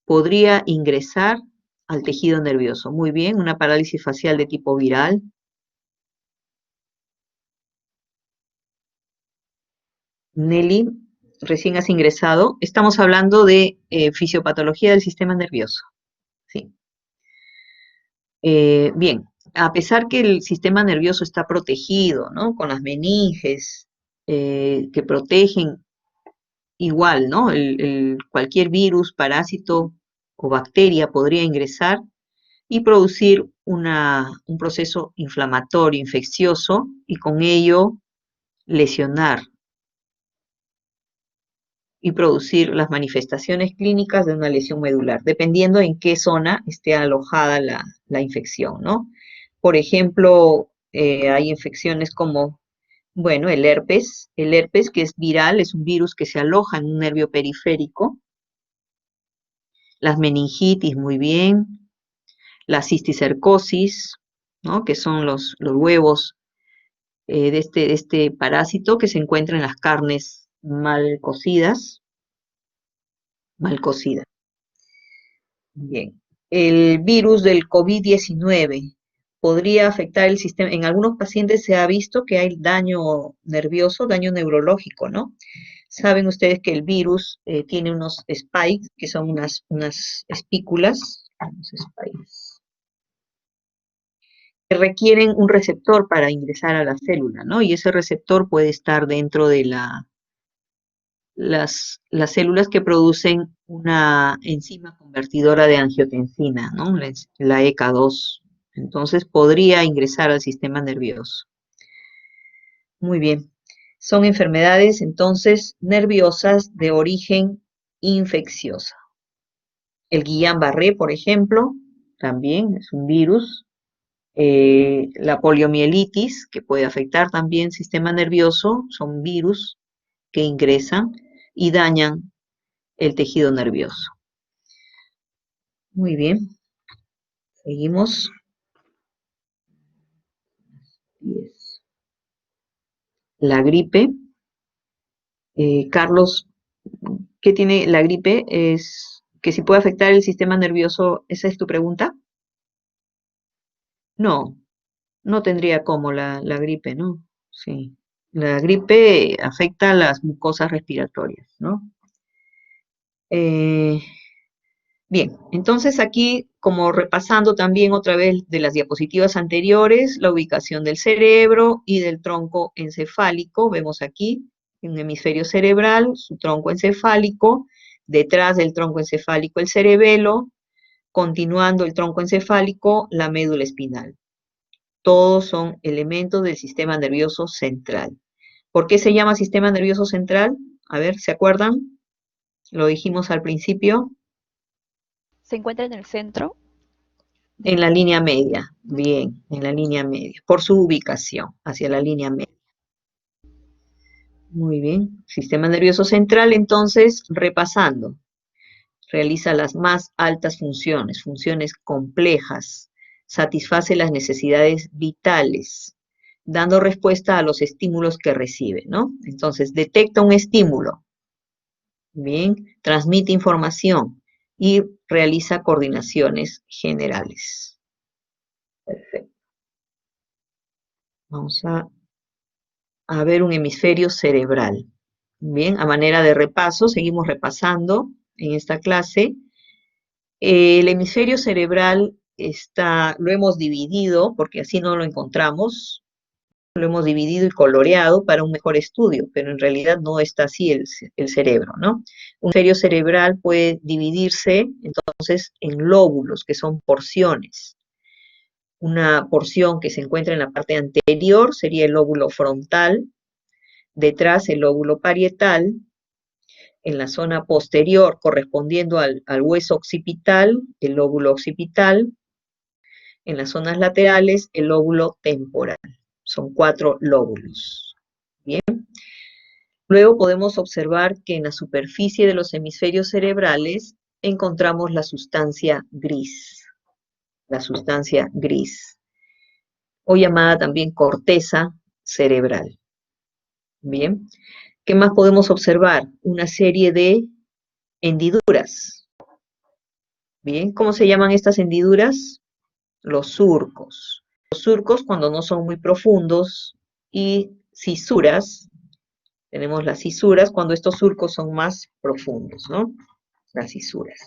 podría ingresar al tejido nervioso. Muy bien, una parálisis facial de tipo viral. Nelly, recién has ingresado. Estamos hablando de fisiopatología del sistema nervioso. Sí. Bien, a pesar que el sistema nervioso está protegido, ¿no? Con las meninges que protegen igual, ¿no? Cualquier virus, parásito o bacteria podría ingresar y producir un proceso inflamatorio, infeccioso, y con ello lesionar y producir las manifestaciones clínicas de una lesión medular, dependiendo en qué zona esté alojada la infección, ¿no? Por ejemplo, hay infecciones como, bueno, el herpes que es viral, es un virus que se aloja en un nervio periférico. Las meningitis, muy bien. La cisticercosis, ¿no? Que son los huevos de este parásito que se encuentra en las carnes mal cocidas. Bien. El virus del COVID-19 podría afectar el sistema. En algunos pacientes se ha visto que hay daño nervioso, daño neurológico, ¿no? Saben ustedes que el virus tiene unos spikes, que son unas espículas, que requieren un receptor para ingresar a la célula, ¿no? Y ese receptor puede estar dentro de las células que producen una enzima convertidora de angiotensina, ¿no? La ECA2. Entonces podría ingresar al sistema nervioso. Muy bien. Son enfermedades entonces nerviosas de origen infecciosa. El Guillain-Barré, por ejemplo, también es un virus. La poliomielitis, que puede afectar también el sistema nervioso, son virus que ingresan y dañan el tejido nervioso. Muy bien. Seguimos. 10. La gripe. Carlos, ¿qué tiene la gripe? Es que si puede afectar el sistema nervioso, ¿esa es tu pregunta? No, no tendría como la gripe, ¿no? Sí. La gripe afecta las mucosas respiratorias, ¿no? Bien, entonces aquí, como repasando también otra vez de las diapositivas anteriores, la ubicación del cerebro y del tronco encefálico, vemos aquí un hemisferio cerebral, su tronco encefálico, detrás del tronco encefálico el cerebelo, continuando el tronco encefálico, la médula espinal. Todos son elementos del sistema nervioso central. ¿Por qué se llama sistema nervioso central? A ver, ¿se acuerdan? Lo dijimos al principio. Se encuentra en el centro. En la línea media, bien, en la línea media, por su ubicación, hacia la línea media. Muy bien, sistema nervioso central, entonces, repasando, realiza las más altas funciones, funciones complejas, satisface las necesidades vitales, dando respuesta a los estímulos que recibe, ¿no? Entonces, detecta un estímulo, bien, transmite información y realiza coordinaciones generales. Perfecto. Vamos a ver un hemisferio cerebral. Bien, a manera de repaso, seguimos repasando en esta clase. El hemisferio cerebral lo hemos dividido, porque así no lo encontramos, lo hemos dividido y coloreado para un mejor estudio, pero en realidad no está así el cerebro, ¿no? Un hemisferio cerebral puede dividirse entonces en lóbulos, que son porciones. Una porción que se encuentra en la parte anterior sería el lóbulo frontal, detrás el lóbulo parietal, en la zona posterior correspondiendo al hueso occipital, el lóbulo occipital, en las zonas laterales el lóbulo temporal. Son 4 lóbulos. Bien. Luego podemos observar que en la superficie de los hemisferios cerebrales encontramos la sustancia gris. La sustancia gris, o llamada también corteza cerebral. Bien. ¿Qué más podemos observar? Una serie de hendiduras. Bien, ¿cómo se llaman estas hendiduras? Los surcos. Los surcos cuando no son muy profundos y cisuras, tenemos las cisuras cuando estos surcos son más profundos, ¿no? Las cisuras.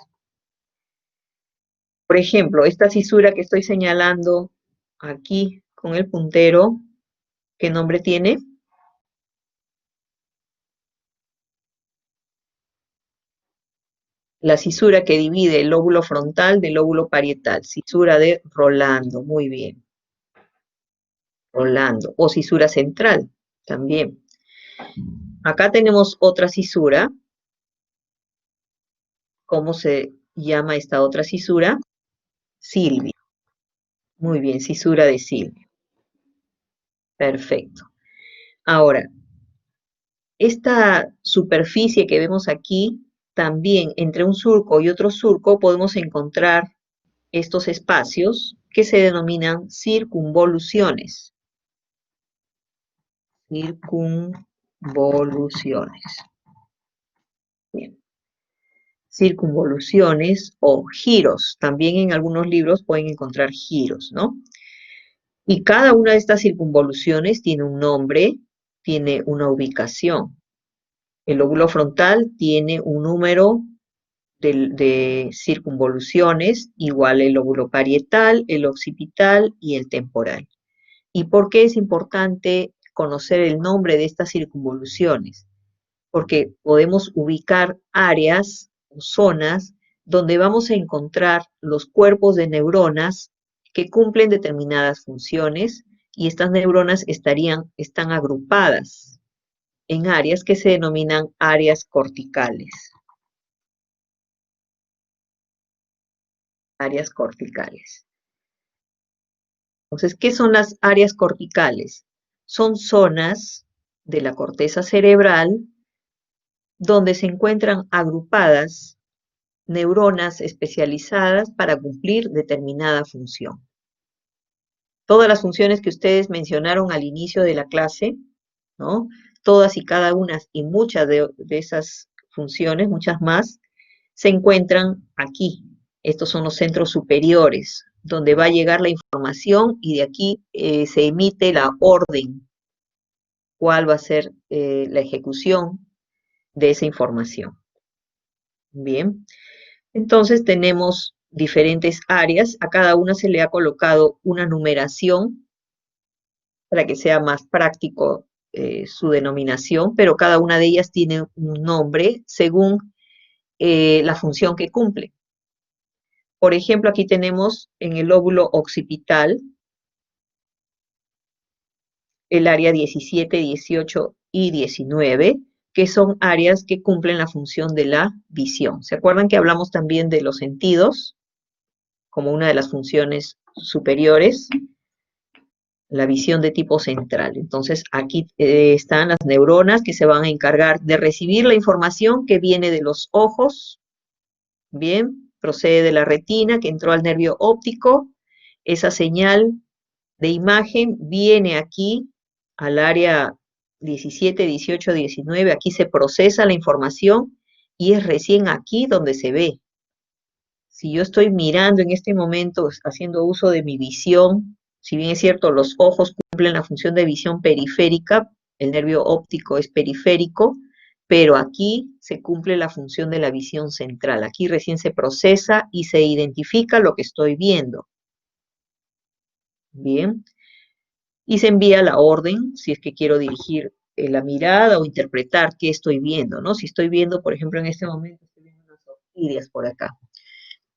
Por ejemplo, esta cisura que estoy señalando aquí con el puntero, ¿qué nombre tiene? La cisura que divide el lóbulo frontal del lóbulo parietal, cisura de Rolando, muy bien. Rolando, o cisura central, también. Acá tenemos otra cisura. ¿Cómo se llama esta otra cisura? Silvio. Muy bien, cisura de Silvio. Perfecto. Ahora, esta superficie que vemos aquí, también entre un surco y otro surco podemos encontrar estos espacios que se denominan circunvoluciones. Circunvoluciones. Bien. Circunvoluciones o giros. También en algunos libros pueden encontrar giros, ¿no? Y cada una de estas circunvoluciones tiene un nombre, tiene una ubicación. El lóbulo frontal tiene un número de circunvoluciones, igual el lóbulo parietal, el occipital y el temporal. ¿Y por qué es importante conocer el nombre de estas circunvoluciones? Porque podemos ubicar áreas o zonas donde vamos a encontrar los cuerpos de neuronas que cumplen determinadas funciones y estas neuronas están agrupadas en áreas que se denominan áreas corticales. Áreas corticales. Entonces, ¿qué son las áreas corticales? Son zonas de la corteza cerebral donde se encuentran agrupadas neuronas especializadas para cumplir determinada función. Todas las funciones que ustedes mencionaron al inicio de la clase, ¿no? Todas y cada una y muchas de esas funciones, muchas más, se encuentran aquí. Estos son los centros superiores, donde va a llegar la información y de aquí se emite la orden, cuál va a ser la ejecución de esa información. Bien, entonces tenemos diferentes áreas, a cada una se le ha colocado una numeración para que sea más práctico su denominación, pero cada una de ellas tiene un nombre según la función que cumple. Por ejemplo, aquí tenemos en el lóbulo occipital el área 17, 18 y 19, que son áreas que cumplen la función de la visión. ¿Se acuerdan que hablamos también de los sentidos como una de las funciones superiores? La visión de tipo central. Entonces, aquí están las neuronas que se van a encargar de recibir la información que viene de los ojos. Bien, procede de la retina que entró al nervio óptico. Esa señal de imagen viene aquí al área 17, 18, 19. Aquí se procesa la información y es recién aquí donde se ve. Si yo estoy mirando en este momento, haciendo uso de mi visión, si bien es cierto, los ojos cumplen la función de visión periférica, el nervio óptico es periférico, pero aquí se cumple la función de la visión central. Aquí recién se procesa y se identifica lo que estoy viendo. Bien. Y se envía la orden, si es que quiero dirigir la mirada o interpretar qué estoy viendo, ¿no? Si estoy viendo, por ejemplo, en este momento, estoy viendo unas orquídeas por acá.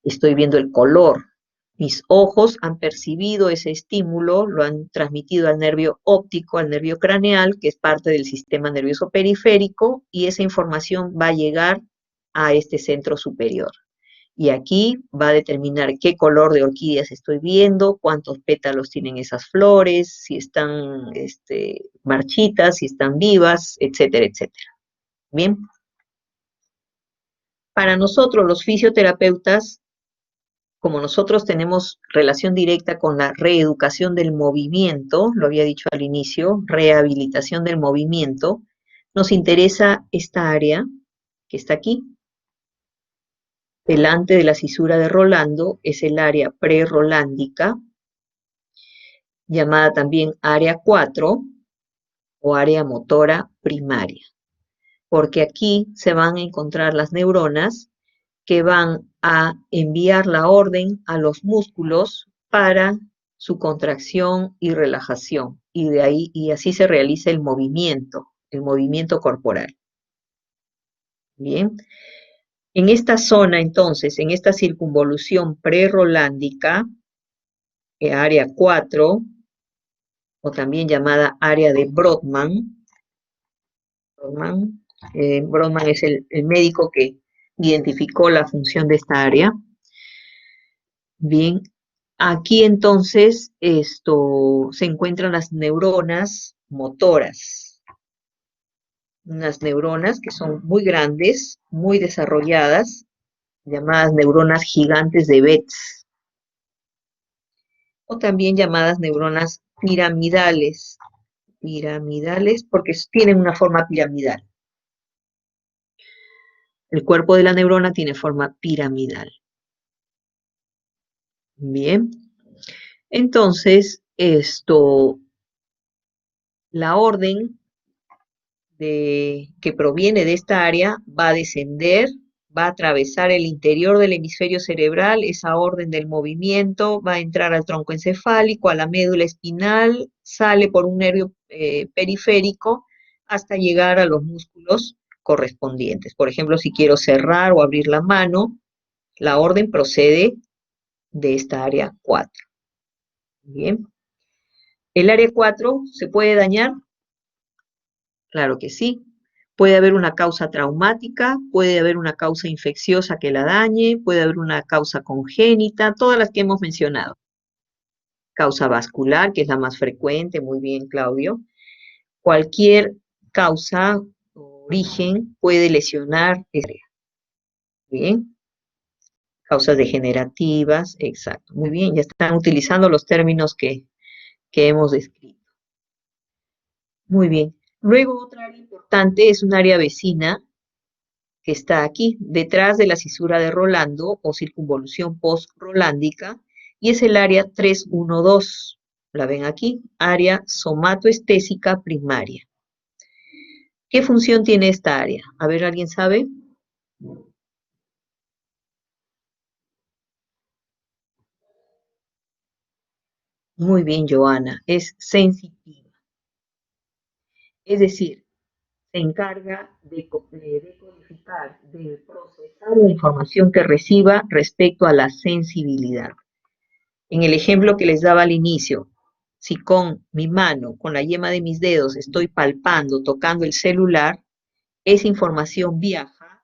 Estoy viendo el color. Mis ojos han percibido ese estímulo, lo han transmitido al nervio óptico, al nervio craneal, que es parte del sistema nervioso periférico, y esa información va a llegar a este centro superior. Y aquí va a determinar qué color de orquídeas estoy viendo, cuántos pétalos tienen esas flores, si están marchitas, si están vivas, etcétera, etcétera. Bien. Para nosotros, los fisioterapeutas, como nosotros tenemos relación directa con la reeducación del movimiento, lo había dicho al inicio, rehabilitación del movimiento, nos interesa esta área que está aquí. Delante de la cisura de Rolando es el área prerolándica, llamada también área 4 o área motora primaria, porque aquí se van a encontrar las neuronas que van a enviar la orden a los músculos para su contracción y relajación, y así se realiza el movimiento corporal. Bien. En esta zona, entonces, en esta circunvolución prerolándica, área 4, o también llamada área de Brodmann. Brodmann es el médico que identificó la función de esta área. Bien, aquí entonces se encuentran las neuronas motoras. Unas neuronas que son muy grandes, muy desarrolladas, llamadas neuronas gigantes de Betz. o también llamadas neuronas piramidales. Piramidales porque tienen una forma piramidal. El cuerpo de la neurona tiene forma piramidal. Bien. Entonces, la orden que proviene de esta área va a descender, va a atravesar el interior del hemisferio cerebral, esa orden del movimiento va a entrar al tronco encefálico, a la médula espinal, sale por un nervio periférico hasta llegar a los músculos correspondientes. Por ejemplo, si quiero cerrar o abrir la mano, la orden procede de esta área 4. Bien. ¿El área 4 se puede dañar? Claro que sí. Puede haber una causa traumática, puede haber una causa infecciosa que la dañe, puede haber una causa congénita, todas las que hemos mencionado. Causa vascular, que es la más frecuente, muy bien, Claudio. Cualquier causa o origen puede lesionar esa área. Bien. Causas degenerativas, exacto. Muy bien, ya están utilizando los términos que hemos descrito. Muy bien. Luego, otra área importante es un área vecina que está aquí, detrás de la cisura de Rolando o circunvolución post-rolándica, y es el área 312. La ven aquí, área somatoestésica primaria. ¿Qué función tiene esta área? A ver, ¿alguien sabe? Muy bien, Joana, es sensitiva. Es decir, se encarga de decodificar, de procesar la información que reciba respecto a la sensibilidad. En el ejemplo que les daba al inicio, si con mi mano, con la yema de mis dedos, estoy palpando, tocando el celular, esa información viaja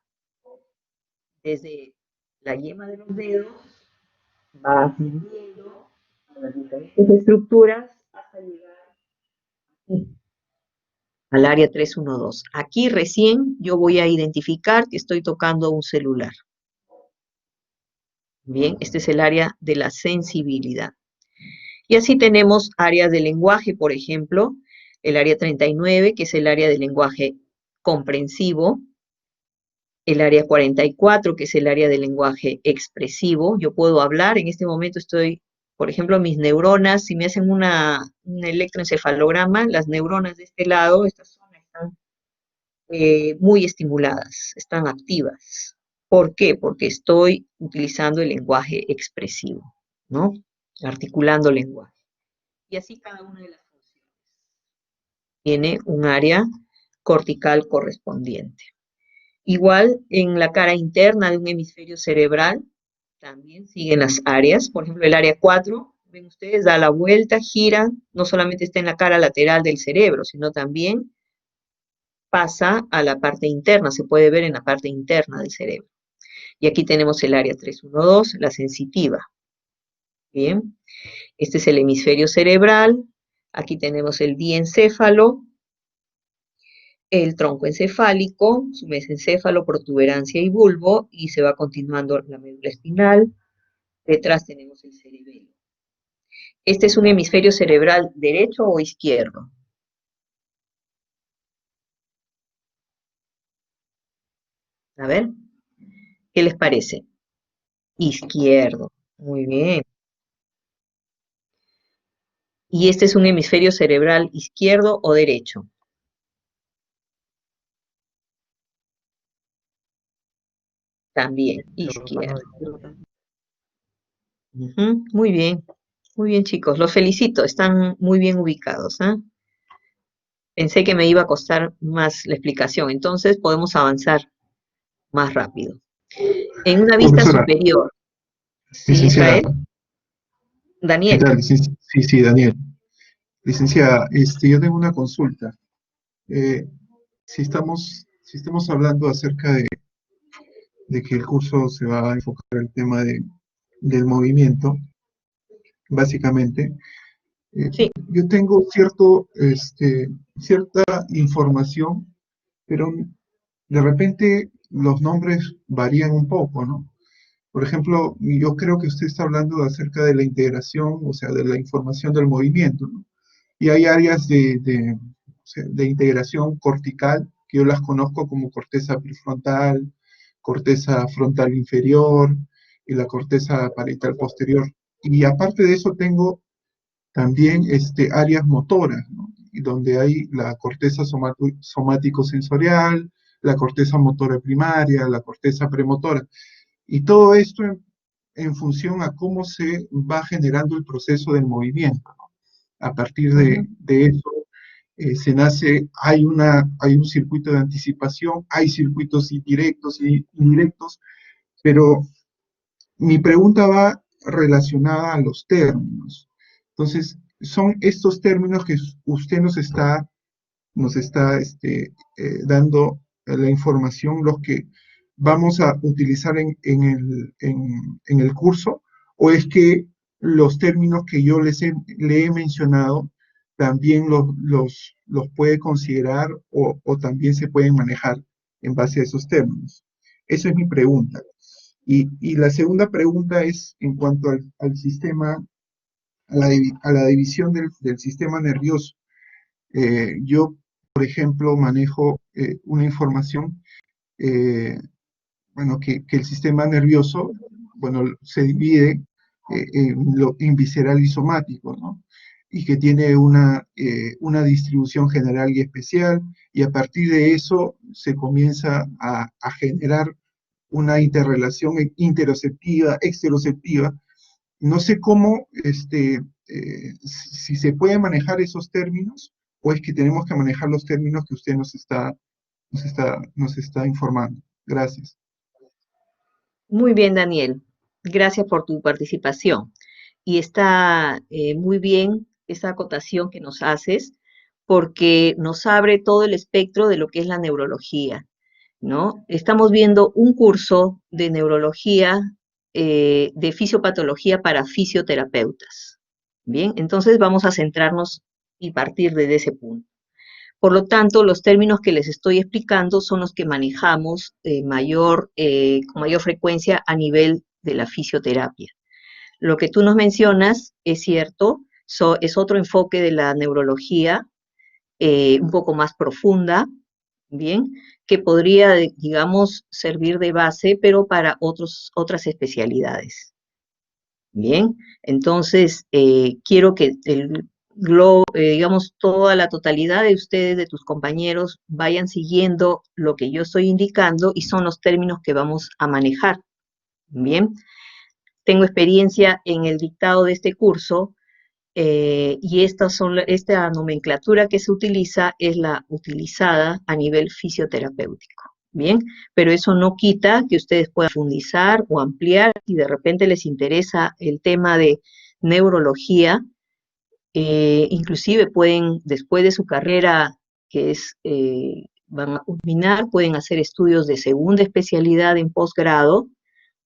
desde la yema de los dedos, va ascendiendo a las diferentes estructuras hasta llegar aquí, al área 312. Aquí recién yo voy a identificar que estoy tocando un celular. Bien, este es el área de la sensibilidad. Y así tenemos áreas de lenguaje, por ejemplo, el área 39, que es el área del lenguaje comprensivo, el área 44, que es el área del lenguaje expresivo. Yo puedo hablar, en este momento estoy, por ejemplo, mis neuronas, si me hacen un electroencefalograma, las neuronas de este lado, esta zona, están muy estimuladas, están activas. ¿Por qué? Porque estoy utilizando el lenguaje expresivo, ¿no? Articulando lenguaje. Y así cada una de las funciones tiene un área cortical correspondiente. Igual en la cara interna de un hemisferio cerebral también siguen las áreas. Por ejemplo, el área 4, ven ustedes, da la vuelta, gira, no solamente está en la cara lateral del cerebro, sino también pasa a la parte interna, se puede ver en la parte interna del cerebro. Y aquí tenemos el área 312, la sensitiva. Bien, este es el hemisferio cerebral. Aquí tenemos el diencéfalo, el tronco encefálico, su mesencéfalo, protuberancia y bulbo, y se va continuando la médula espinal. Detrás tenemos el cerebelo. ¿Este es un hemisferio cerebral derecho o izquierdo? A ver, ¿qué les parece? Izquierdo. Muy bien. ¿Y este es un hemisferio cerebral izquierdo o derecho? También, izquierdo. Muy bien chicos, los felicito, están muy bien ubicados, ¿eh? Pensé que me iba a costar más la explicación, entonces podemos avanzar más rápido. En una vista Profesora, superior, ¿sí, licenciada, Israel? ¿qué Daniel, tal? Sí, sí, Daniel. Licenciada, yo tengo una consulta. Si estamos hablando acerca de que el curso se va a enfocar en el tema del movimiento, básicamente, sí, yo tengo cierta información, pero de repente los nombres varían un poco, ¿no? Por ejemplo, yo creo que usted está hablando acerca de la integración, o sea, de la información del movimiento, ¿no? Y hay áreas o sea, de integración cortical, que yo las conozco como corteza prefrontal, corteza frontal inferior y la corteza parietal posterior. Y aparte de eso tengo también áreas motoras, ¿no? Y donde hay la corteza somático-sensorial, la corteza motora primaria, la corteza premotora. Y todo esto en función a cómo se va generando el proceso del movimiento, ¿no? A partir Ujú. de eso hay un circuito de anticipación, hay circuitos indirectos y indirectos, pero mi pregunta va relacionada a los términos. Entonces, son estos términos que usted nos está dando la información, los que vamos a utilizar en el curso, o es que los términos que yo le he mencionado también los puede considerar o también se pueden manejar en base a esos términos. Esa es mi pregunta. Y la segunda pregunta es en cuanto al sistema, a la división del sistema nervioso. Yo, por ejemplo, manejo una información, eh, bueno, que el sistema nervioso, bueno, se divide en visceral y somático, ¿no? Y que tiene una distribución general y especial, y a partir de eso se comienza a generar una interrelación interoceptiva, exteroceptiva. No sé cómo, si se puede manejar esos términos o es que tenemos que manejar los términos que usted nos está informando. Gracias. Muy bien, Daniel. Gracias por tu participación. Y está muy bien esa acotación que nos haces porque nos abre todo el espectro de lo que es la neurología, ¿no? Estamos viendo un curso de neurología, de fisiopatología para fisioterapeutas. Bien, entonces vamos a centrarnos y partir desde ese punto. Por lo tanto, los términos que les estoy explicando son los que manejamos con mayor frecuencia a nivel de la fisioterapia. Lo que tú nos mencionas es cierto, es otro enfoque de la neurología, un poco más profunda, ¿bien? Que podría, digamos, servir de base, pero para otras especialidades. Bien, entonces quiero que digamos, toda la totalidad de ustedes, de tus compañeros, vayan siguiendo lo que yo estoy indicando y son los términos que vamos a manejar. Bien, tengo experiencia en el dictado de este curso y esta nomenclatura que se utiliza es la utilizada a nivel fisioterapéutico. Bien, pero eso no quita que ustedes puedan profundizar o ampliar si de repente les interesa el tema de neurología, inclusive pueden, después de su carrera, que van a culminar, pueden hacer estudios de segunda especialidad en posgrado,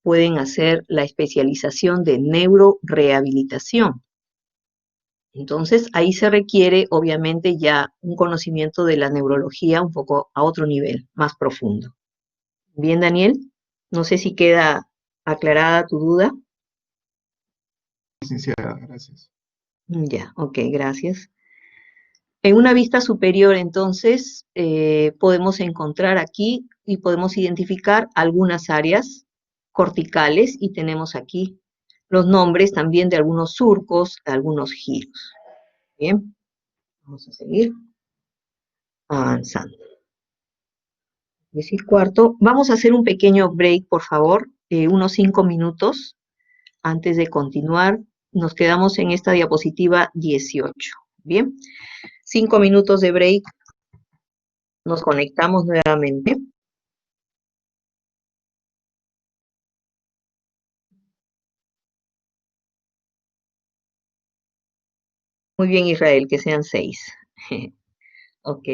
pueden hacer la especialización de neurorehabilitación. Entonces, ahí se requiere, obviamente, ya un conocimiento de la neurología un poco a otro nivel, más profundo. Bien, Daniel, no sé si queda aclarada tu duda. Licenciada, gracias. Ya, ok, gracias. En una vista superior, entonces, podemos encontrar aquí y podemos identificar algunas áreas corticales y tenemos aquí los nombres también de algunos surcos, algunos giros. Bien, vamos a seguir avanzando. 10:15. Vamos a hacer un pequeño break, por favor, unos 5 minutos antes de continuar. Nos quedamos en esta diapositiva 18. Bien, 5 minutos de break. Nos conectamos nuevamente. Muy bien, Israel, que sean 6. Ok.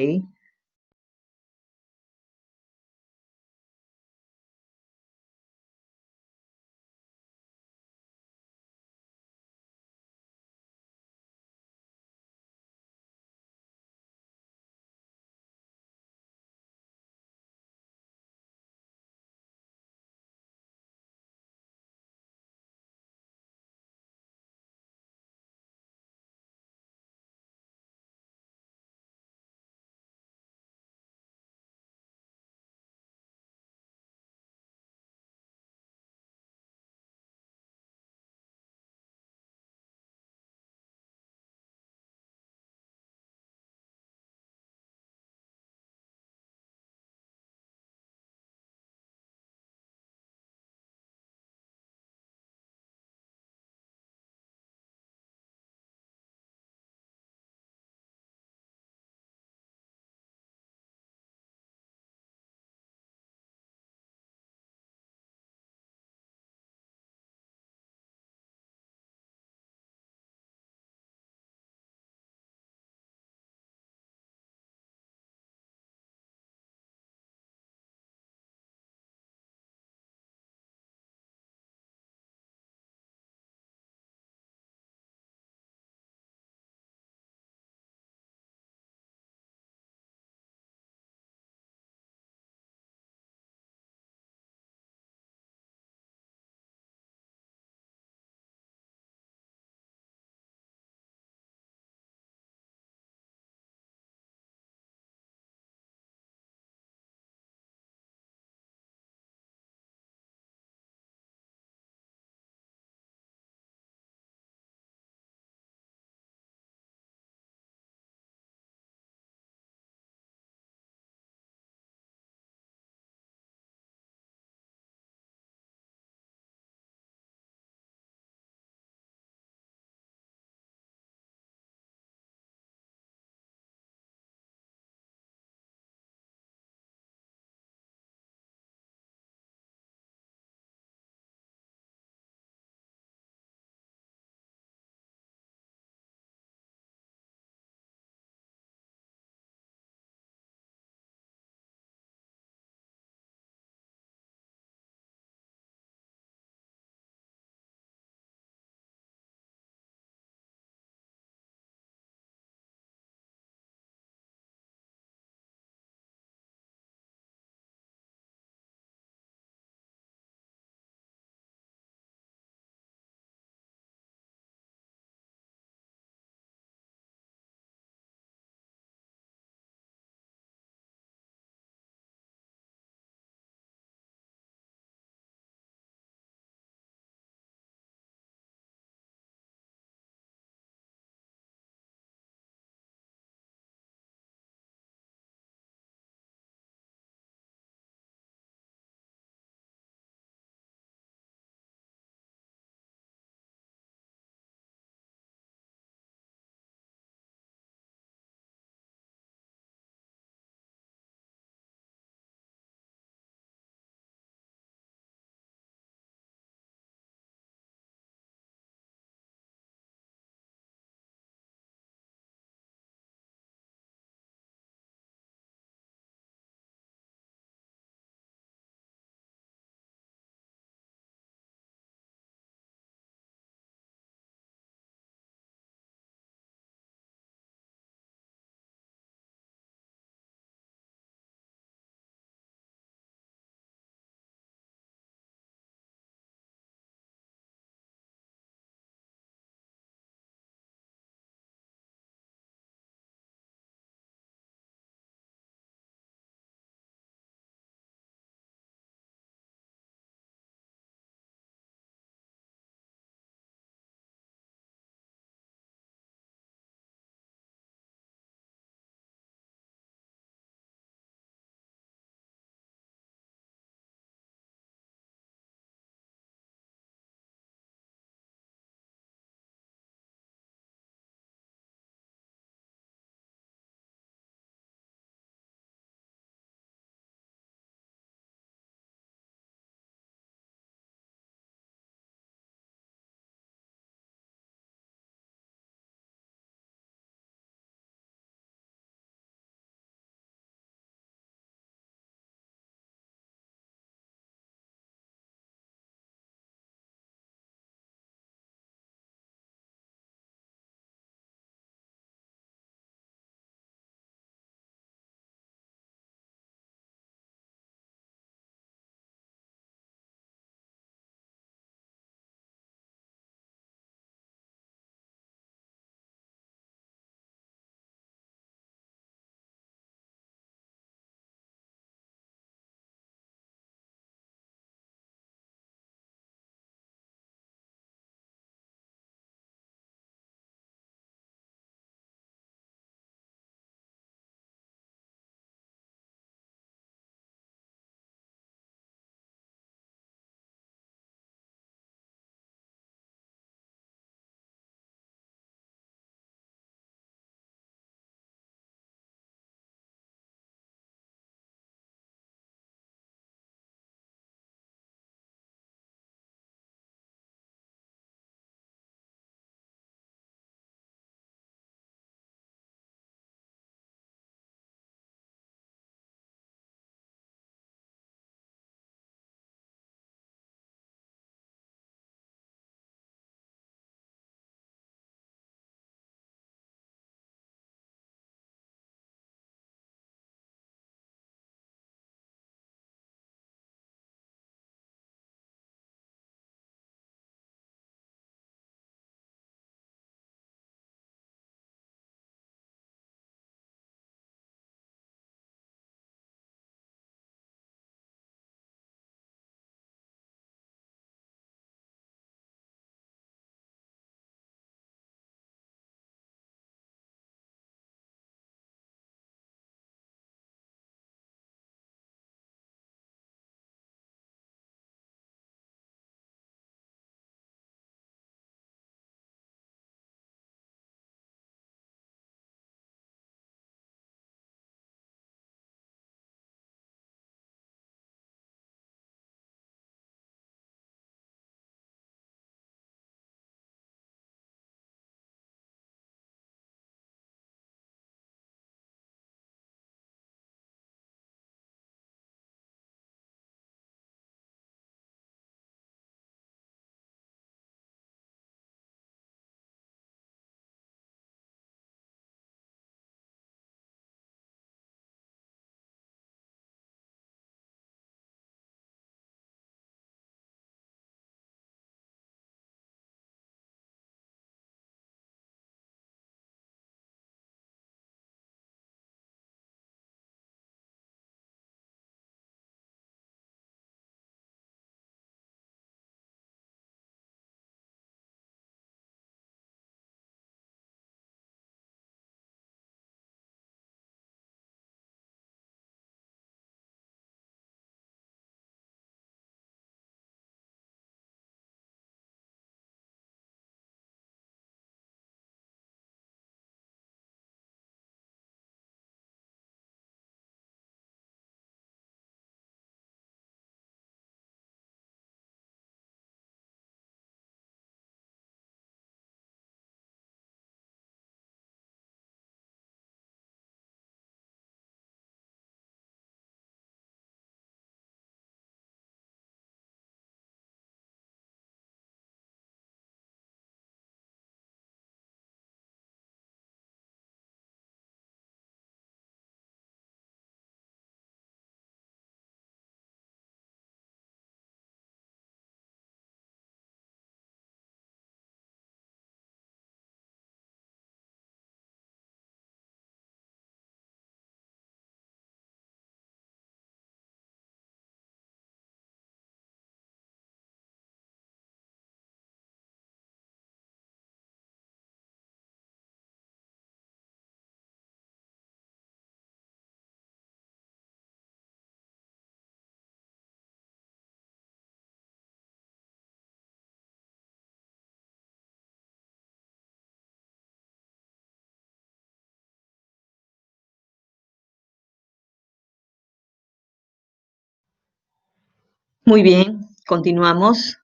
Muy bien, continuamos.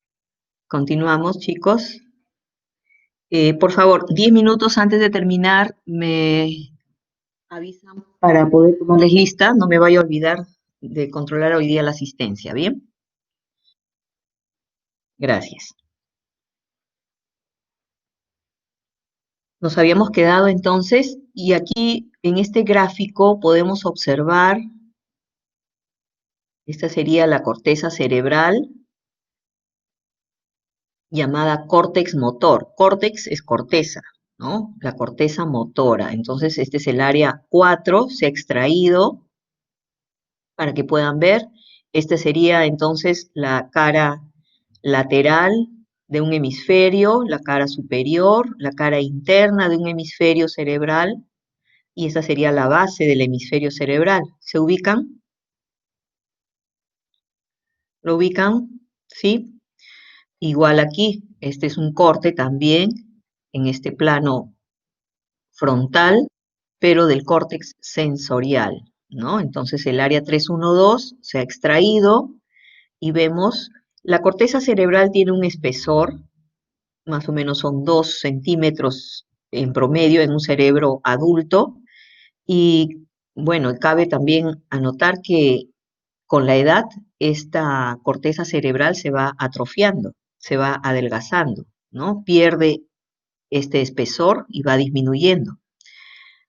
Continuamos, chicos. Por favor, 10 minutos antes de terminar, me avisan para poder tomarles lista. No me vaya a olvidar de controlar hoy día la asistencia, ¿bien? Gracias. Nos habíamos quedado entonces, y aquí en este gráfico podemos observar, esta sería la corteza cerebral, llamada córtex motor. Córtex es corteza, ¿no? La corteza motora. Entonces, este es el área 4, se ha extraído, para que puedan ver. Esta sería entonces la cara lateral de un hemisferio, la cara superior, la cara interna de un hemisferio cerebral, y esta sería la base del hemisferio cerebral. ¿Se ubican? ¿Lo ubican? ¿Sí? Igual aquí, este es un corte también en este plano frontal, pero del córtex sensorial, ¿no? Entonces el área 312 se ha extraído y vemos, la corteza cerebral tiene un espesor, más o menos son 2 centímetros en promedio en un cerebro adulto, y bueno, cabe también anotar que con la edad esta corteza cerebral se va atrofiando, se va adelgazando, ¿no? Pierde este espesor y va disminuyendo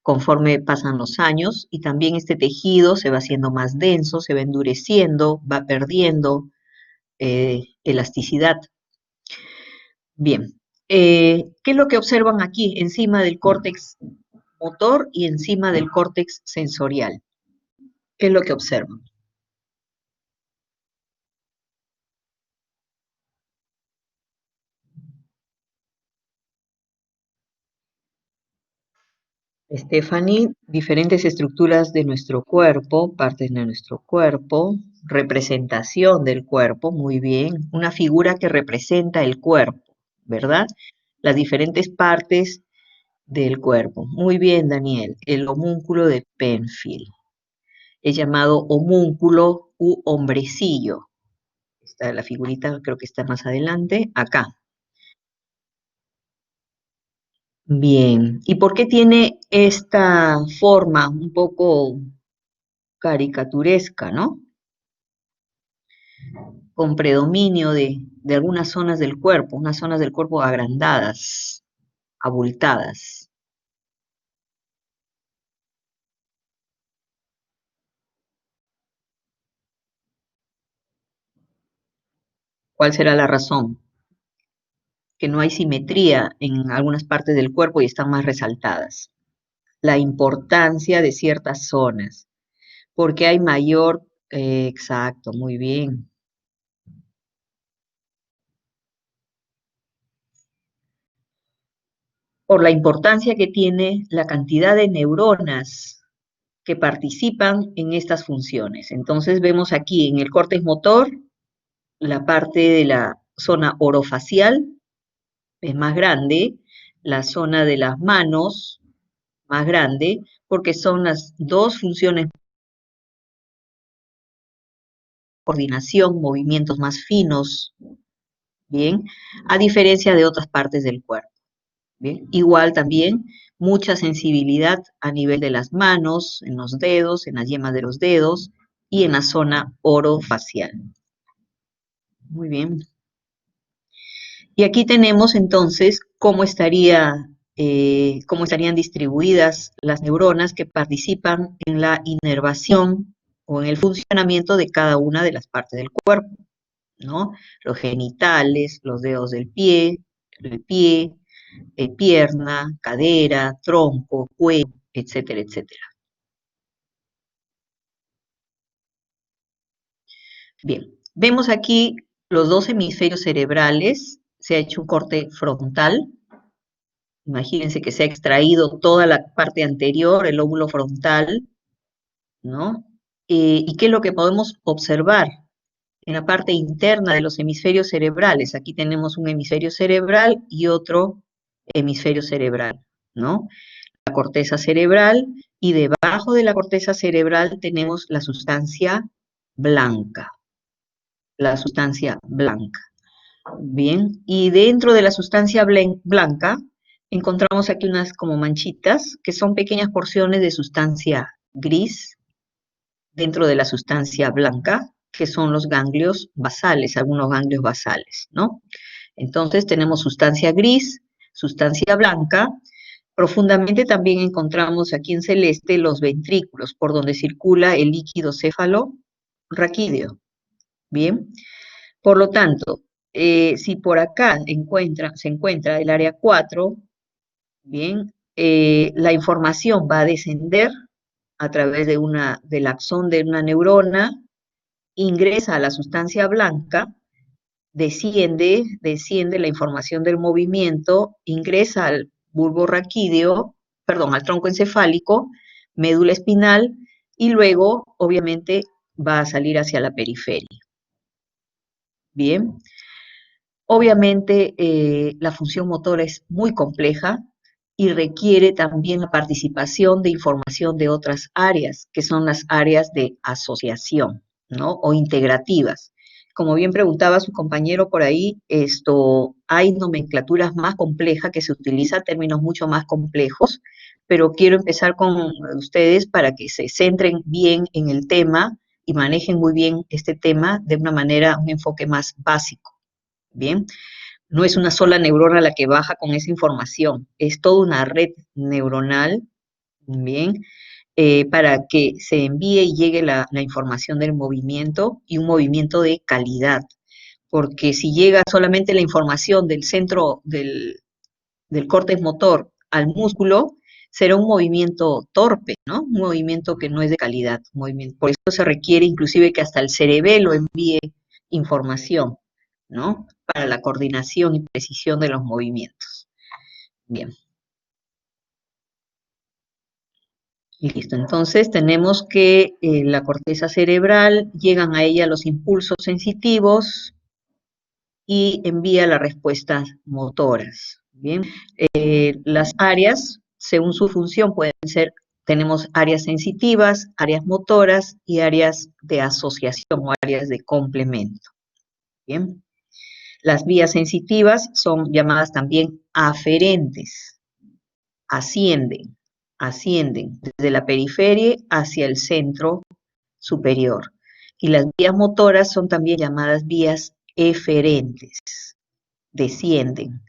conforme pasan los años, y también este tejido se va haciendo más denso, se va endureciendo, va perdiendo elasticidad. Bien, ¿qué es lo que observan aquí encima del córtex motor y encima del córtex sensorial? ¿Qué es lo que observan? Stephanie, diferentes estructuras de nuestro cuerpo, partes de nuestro cuerpo, representación del cuerpo, muy bien, una figura que representa el cuerpo, ¿verdad? Las diferentes partes del cuerpo. Muy bien, Daniel, el homúnculo de Penfield. Es llamado homúnculo u hombrecillo. Está la figurita, creo que está más adelante, acá. Bien, ¿y por qué tiene esta forma un poco caricaturesca, ¿no? Con predominio de algunas zonas del cuerpo, unas zonas del cuerpo agrandadas, abultadas. ¿Cuál será la razón? Que no hay simetría en algunas partes del cuerpo y están más resaltadas. La importancia de ciertas zonas, porque hay mayor, exacto, muy bien. Por la importancia que tiene la cantidad de neuronas que participan en estas funciones. Entonces vemos aquí en el córtex motor, la parte de la zona orofacial es más grande, la zona de las manos más grande, porque son las dos funciones: coordinación, movimientos más finos, bien, a diferencia de otras partes del cuerpo. Bien, igual también mucha sensibilidad a nivel de las manos, en los dedos, en las yemas de los dedos y en la zona orofacial. Muy bien. Y aquí tenemos entonces cómo estarían distribuidas las neuronas que participan en la inervación o en el funcionamiento de cada una de las partes del cuerpo, ¿no? Los genitales, los dedos del pie, pierna, cadera, tronco, cuello, etcétera, etcétera. Bien, vemos aquí los dos hemisferios cerebrales, se ha hecho un corte frontal. Imagínense que se ha extraído toda la parte anterior, el lóbulo frontal, ¿no? ¿Y qué es lo que podemos observar en la parte interna de los hemisferios cerebrales? Aquí tenemos un hemisferio cerebral y otro hemisferio cerebral, ¿no? La corteza cerebral, y debajo de la corteza cerebral tenemos la sustancia blanca. la sustancia blanca. Bien, y dentro de la sustancia blanca encontramos aquí unas como manchitas que son pequeñas porciones de sustancia gris dentro de la sustancia blanca, que son los ganglios basales, algunos ganglios basales, ¿no? Entonces tenemos sustancia gris, sustancia blanca. Profundamente también encontramos aquí en celeste los ventrículos, por donde circula el líquido cefalorraquídeo. Bien, por lo tanto, si por acá se encuentra el área 4, bien, la información va a descender a través del axón de una neurona, ingresa a la sustancia blanca, desciende la información del movimiento, ingresa al bulbo raquídeo, perdón, al tronco encefálico, médula espinal, y luego, obviamente, va a salir hacia la periferia. Bien. Obviamente, la función motora es muy compleja y requiere también la participación de información de otras áreas, que son las áreas de asociación, ¿no? O integrativas. Como bien preguntaba su compañero por ahí, hay nomenclaturas más complejas que se utilizan términos mucho más complejos, pero quiero empezar con ustedes para que se centren bien en el tema y manejen muy bien este tema de una manera, un enfoque más básico. Bien, no es una sola neurona la que baja con esa información, es toda una red neuronal, bien, para que se envíe y llegue la información del movimiento y un movimiento de calidad, porque si llega solamente la información del centro del córtex motor al músculo, será un movimiento torpe, ¿no? Un movimiento que no es de calidad. Por eso se requiere inclusive que hasta el cerebelo envíe información, ¿no? Para la coordinación y precisión de los movimientos. Bien. Listo, entonces tenemos que la corteza cerebral, llegan a ella los impulsos sensitivos y envía las respuestas motoras. Bien, las áreas, según su función, pueden ser, tenemos áreas sensitivas, áreas motoras y áreas de asociación o áreas de complemento. Bien, las vías sensitivas son llamadas también aferentes, ascienden desde la periferia hacia el centro superior. Y las vías motoras son también llamadas vías eferentes, descienden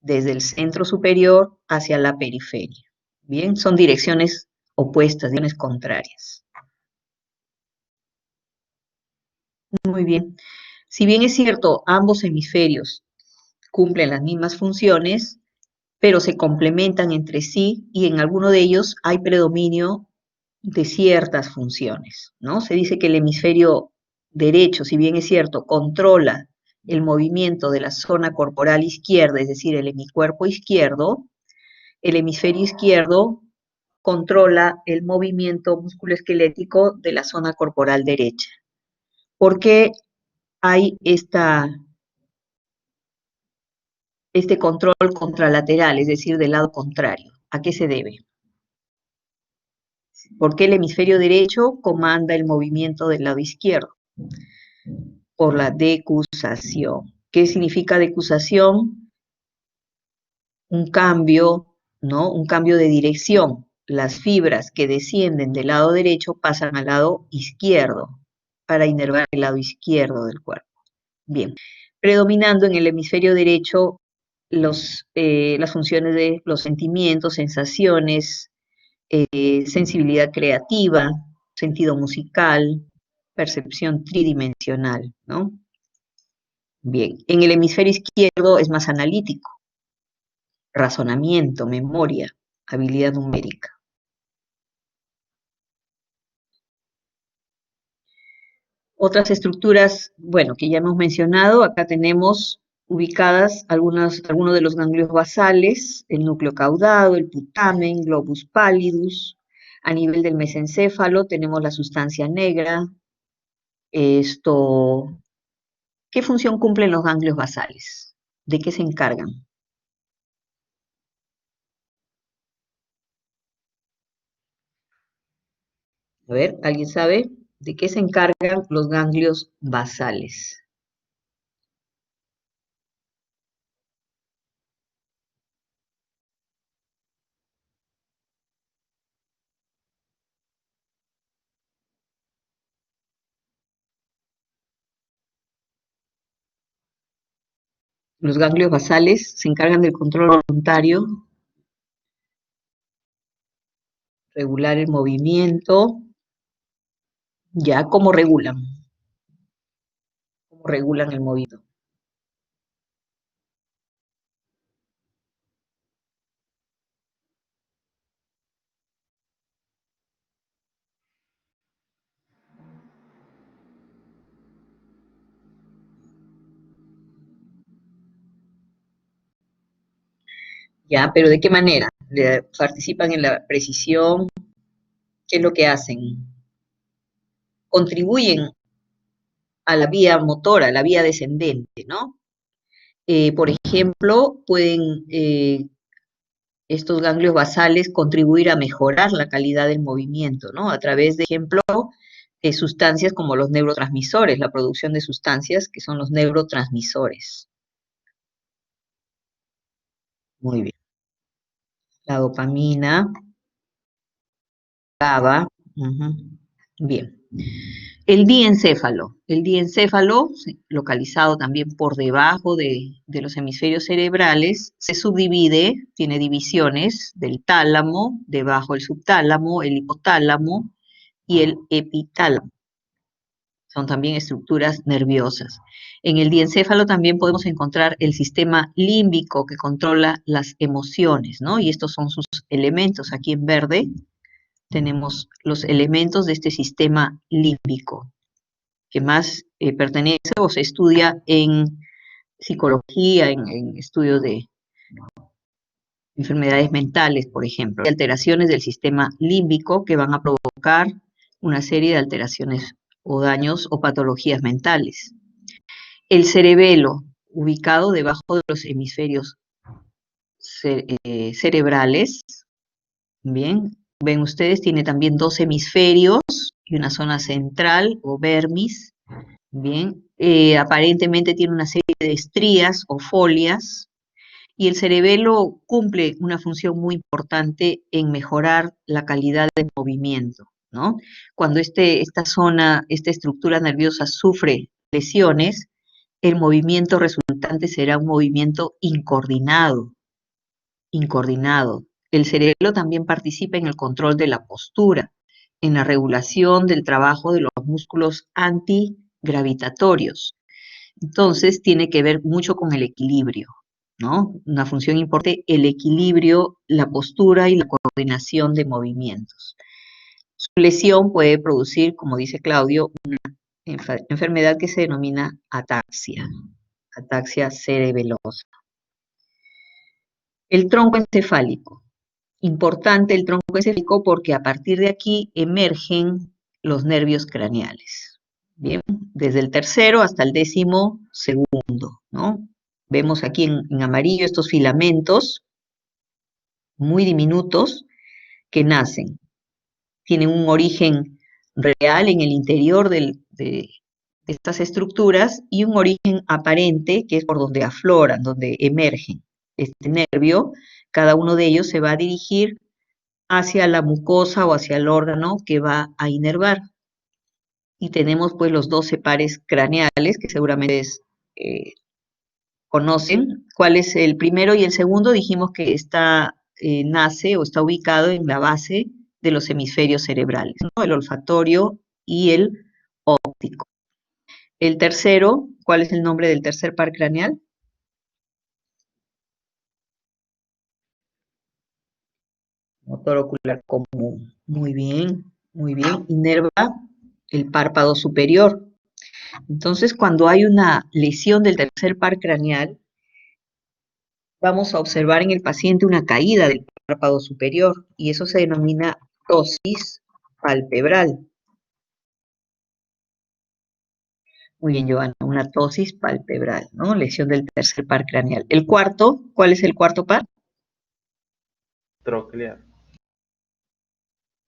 desde el centro superior hacia la periferia. Bien, son direcciones opuestas, direcciones contrarias. Muy bien. Si bien es cierto, ambos hemisferios cumplen las mismas funciones, pero se complementan entre sí y en alguno de ellos hay predominio de ciertas funciones, ¿no? Se dice que el hemisferio derecho, si bien es cierto, controla el movimiento de la zona corporal izquierda, es decir, el hemicuerpo izquierdo, el hemisferio izquierdo controla el movimiento musculoesquelético de la zona corporal derecha. ¿Por qué hay este control contralateral, es decir, del lado contrario? ¿A qué se debe? ¿Por qué el hemisferio derecho comanda el movimiento del lado izquierdo? Por la decusación. ¿Qué significa decusación? Un cambio, ¿no? Un cambio de dirección. Las fibras que descienden del lado derecho pasan al lado izquierdo para inervar el lado izquierdo del cuerpo. Bien, predominando en el hemisferio derecho las funciones de los sentimientos, sensaciones, sensibilidad creativa, sentido musical, percepción tridimensional, ¿no? Bien, en el hemisferio izquierdo es más analítico, razonamiento, memoria, habilidad numérica. Otras estructuras, bueno, que ya hemos mencionado, acá tenemos ubicadas algunos de los ganglios basales, el núcleo caudado, el putamen, globus pallidus. A nivel del mesencéfalo tenemos la sustancia negra. ¿Qué función cumplen los ganglios basales? ¿De qué se encargan? A ver, ¿alguien sabe de qué se encargan los ganglios basales? Los ganglios basales se encargan del control voluntario, regular el movimiento. Ya, ¿cómo regulan? ¿Cómo regulan el movimiento? Ya, pero ¿de qué manera? ¿Participan en la precisión? ¿Qué es lo que hacen? Contribuyen a la vía motora, a la vía descendente, ¿no? Por ejemplo, pueden estos ganglios basales contribuir a mejorar la calidad del movimiento, ¿no? A través de, ejemplo, sustancias como los neurotransmisores, la producción de sustancias que son los neurotransmisores. Muy bien. La dopamina, GABA, bien. El diencéfalo, sí, localizado también por debajo de los hemisferios cerebrales, se subdivide, tiene divisiones del tálamo, debajo el subtálamo, el hipotálamo y el epitálamo. Son también estructuras nerviosas. En el diencéfalo también podemos encontrar el sistema límbico que controla las emociones, ¿no? Y estos son sus elementos. Aquí en verde tenemos los elementos de este sistema límbico, que más pertenece o se estudia en psicología, en estudios de enfermedades mentales, por ejemplo. Hay alteraciones del sistema límbico que van a provocar una serie de alteraciones o daños o patologías mentales. El cerebelo, ubicado debajo de los hemisferios cerebrales, bien, ven ustedes, tiene también dos hemisferios y una zona central o vermis, bien, aparentemente tiene una serie de estrías o folias, y el cerebelo cumple una función muy importante en mejorar la calidad del movimiento, ¿no? Cuando esta zona, esta estructura nerviosa sufre lesiones, el movimiento resultante será un movimiento incoordinado. El cerebelo también participa en el control de la postura, en la regulación del trabajo de los músculos antigravitatorios. Entonces, tiene que ver mucho con el equilibrio, ¿no? Una función importante, el equilibrio, la postura y la coordinación de movimientos. Su lesión puede producir, como dice Claudio, una enfermedad que se denomina ataxia cerebelosa. El tronco encefálico. Importante el tronco encefálico porque a partir de aquí emergen los nervios craneales. Bien, desde el tercero hasta el 12º, ¿no? Vemos aquí en amarillo estos filamentos muy diminutos que nacen. Tienen un origen real en el interior de estas estructuras y un origen aparente que es por donde afloran, donde emergen. Este nervio, cada uno de ellos se va a dirigir hacia la mucosa o hacia el órgano que va a inervar. Y tenemos pues los 12 pares craneales que seguramente conocen. ¿Cuál es el primero y el segundo? Dijimos que nace o está ubicado en la base de los hemisferios cerebrales, ¿no? El olfatorio y el óptico. El tercero, ¿cuál es el nombre del tercer par craneal? Motor ocular común. Muy bien, muy bien. Inerva el párpado superior. Entonces, cuando hay una lesión del tercer par craneal, vamos a observar en el paciente una caída del párpado superior y eso se denomina ptosis palpebral. Muy bien, Joana, una ptosis palpebral, ¿no? Lesión del tercer par craneal. El cuarto, ¿cuál es el cuarto par? Troclear.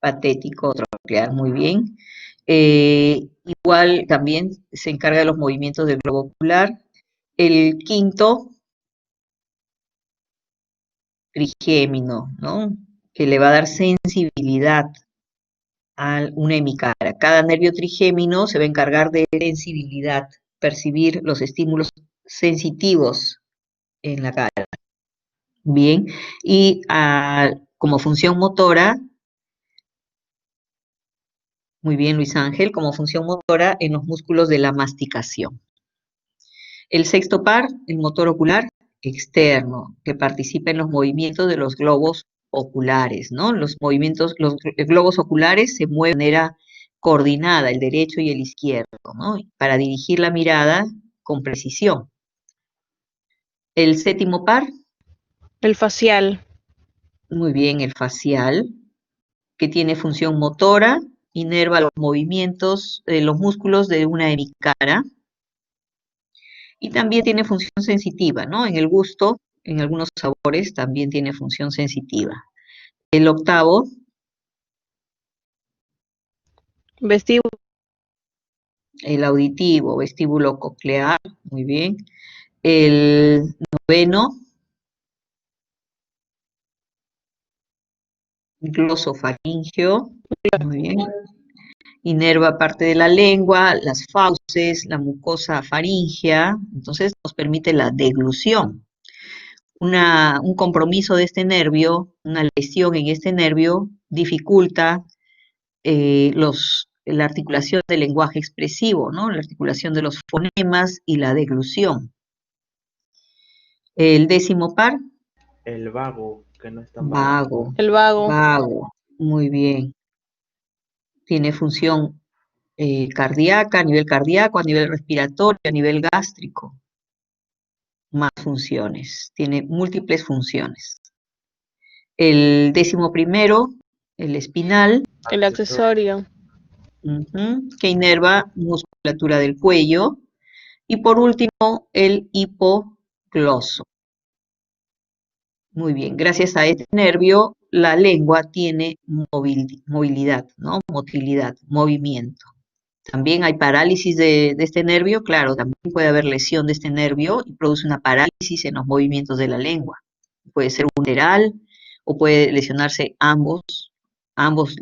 Patético troclear, muy bien. Igual también se encarga de los movimientos del globo ocular. El quinto, trigémino, ¿no? Que le va a dar sensibilidad a una hemicara. Cada nervio trigémino se va a encargar de sensibilidad, percibir los estímulos sensitivos en la cara. Bien, y como función motora, muy bien Luis Ángel, como función motora en los músculos de la masticación. El sexto par, el motor ocular externo, que participa en los movimientos de los globos oculares, ¿no? Los globos oculares se mueven de manera coordinada, el derecho y el izquierdo, ¿no? Para dirigir la mirada con precisión. El séptimo par, El facial. muy bien, el facial, que tiene función motora, inerva los movimientos de los músculos de una hemicara, y también tiene función sensitiva, ¿no? En el gusto, en algunos sabores, también tiene función sensitiva. El octavo, Vestíbulo. el auditivo, vestíbulo coclear, muy bien. El noveno, glosofaringeo, muy bien. Inerva parte de la lengua, las fauces, la mucosa faríngea, entonces nos permite la deglución. Un compromiso de este nervio, una lesión en este nervio, dificulta la articulación del lenguaje expresivo, ¿no? La articulación de los fonemas y la deglución. El décimo par, El vago, que no es tan vago. vago, El vago. vago, muy bien. Tiene función cardíaca, a nivel cardíaco, a nivel respiratorio, a nivel gástrico. Más funciones, tiene múltiples funciones. El décimo primero, el espinal, El accesorio. que inerva musculatura del cuello. Y por último, el hipogloso. Muy bien, gracias a este nervio, la lengua tiene movilidad, ¿no? Motilidad, movimiento. También hay parálisis de este nervio, claro, también puede haber lesión de este nervio y produce una parálisis en los movimientos de la lengua. Puede ser unilateral o puede lesionarse ambos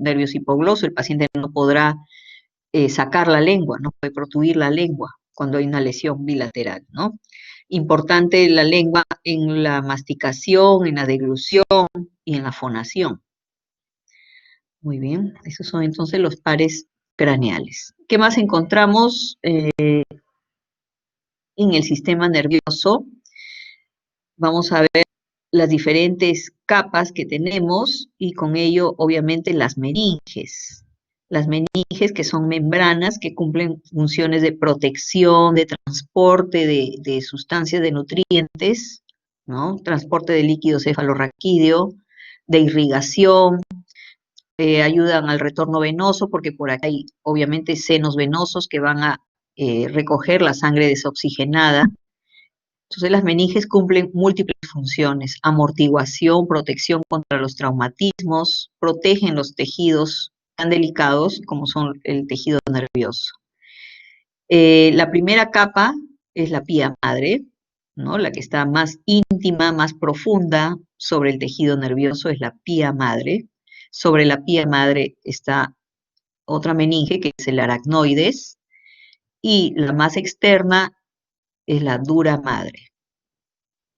nervios hipoglosos. El paciente no podrá sacar la lengua, no puede protruir la lengua cuando hay una lesión bilateral, ¿no? Importante la lengua en la masticación, en la deglución y en la fonación. Muy bien, esos son entonces los pares craneales. ¿Qué más encontramos en el sistema nervioso? Vamos a ver las diferentes capas que tenemos y con ello, obviamente, las meninges. Las meninges que son membranas que cumplen funciones de protección, de transporte de sustancias, de nutrientes, ¿no? Transporte de líquido cefalorraquídeo, de irrigación, ayudan al retorno venoso porque por acá hay obviamente senos venosos que van a recoger la sangre desoxigenada. Entonces las meninges cumplen múltiples funciones: amortiguación, protección contra los traumatismos, protegen los tejidos tan delicados como son el tejido nervioso. La primera capa es la pía madre, ¿no? La que está más íntima, más profunda sobre el tejido nervioso es la pía madre. Sobre la pía madre está otra meninge que es el aracnoides y la más externa es la dura madre.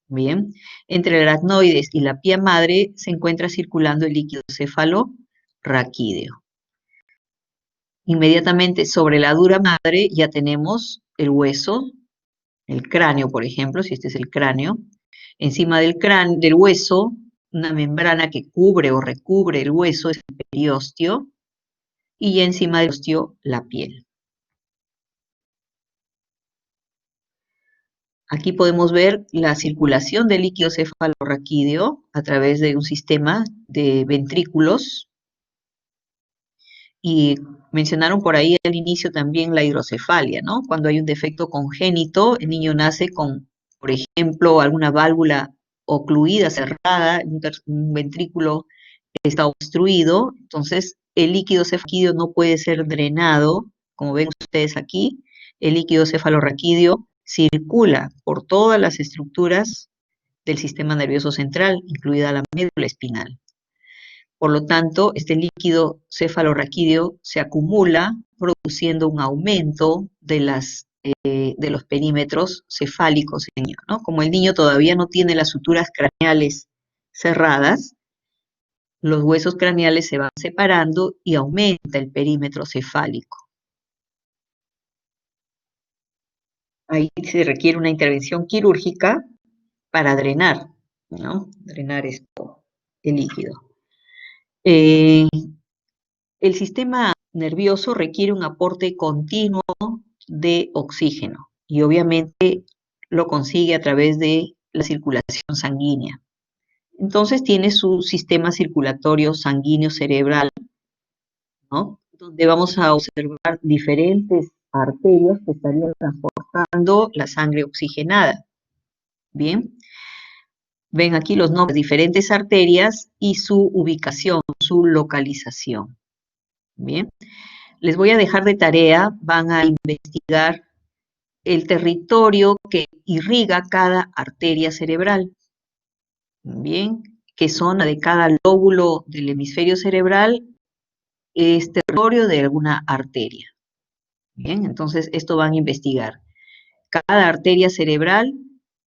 Bien, entre el aracnoides y la pía madre se encuentra circulando el líquido cefalorraquídeo. Inmediatamente sobre la dura madre ya tenemos el hueso, el cráneo, por ejemplo, si este es el cráneo. Encima del hueso, una membrana que cubre o recubre el hueso es el periósteo, y encima del osteo la piel. Aquí podemos ver la circulación del líquido cefalorraquídeo a través de un sistema de ventrículos. Y mencionaron por ahí al inicio también la hidrocefalia, ¿no? Cuando hay un defecto congénito, el niño nace con, por ejemplo, alguna válvula ocluida, cerrada, un ventrículo está obstruido, entonces el líquido cefalorraquídeo no puede ser drenado, como ven ustedes aquí. El líquido cefalorraquídeo circula por todas las estructuras del sistema nervioso central, incluida la médula espinal. Por lo tanto, este líquido cefalorraquídeo se acumula, produciendo un aumento de las de los perímetros cefálicos en niño, ¿no? Como el niño todavía no tiene las suturas craneales cerradas, los huesos craneales se van separando y aumenta el perímetro cefálico. Ahí se requiere una intervención quirúrgica para drenar, ¿no? Drenar esto, el líquido. El sistema nervioso requiere un aporte continuo de oxígeno y obviamente lo consigue a través de la circulación sanguínea. Entonces tiene su sistema circulatorio sanguíneo cerebral, ¿no? Donde vamos a observar diferentes arterias que estarían transportando la sangre oxigenada. Bien, ven aquí los nombres de diferentes arterias y su ubicación, su localización. Bien, les voy a dejar de tarea, van a investigar el territorio que irriga cada arteria cerebral. Bien, qué zona de cada lóbulo del hemisferio cerebral es territorio de alguna arteria. Bien, entonces esto van a investigar. Cada arteria cerebral,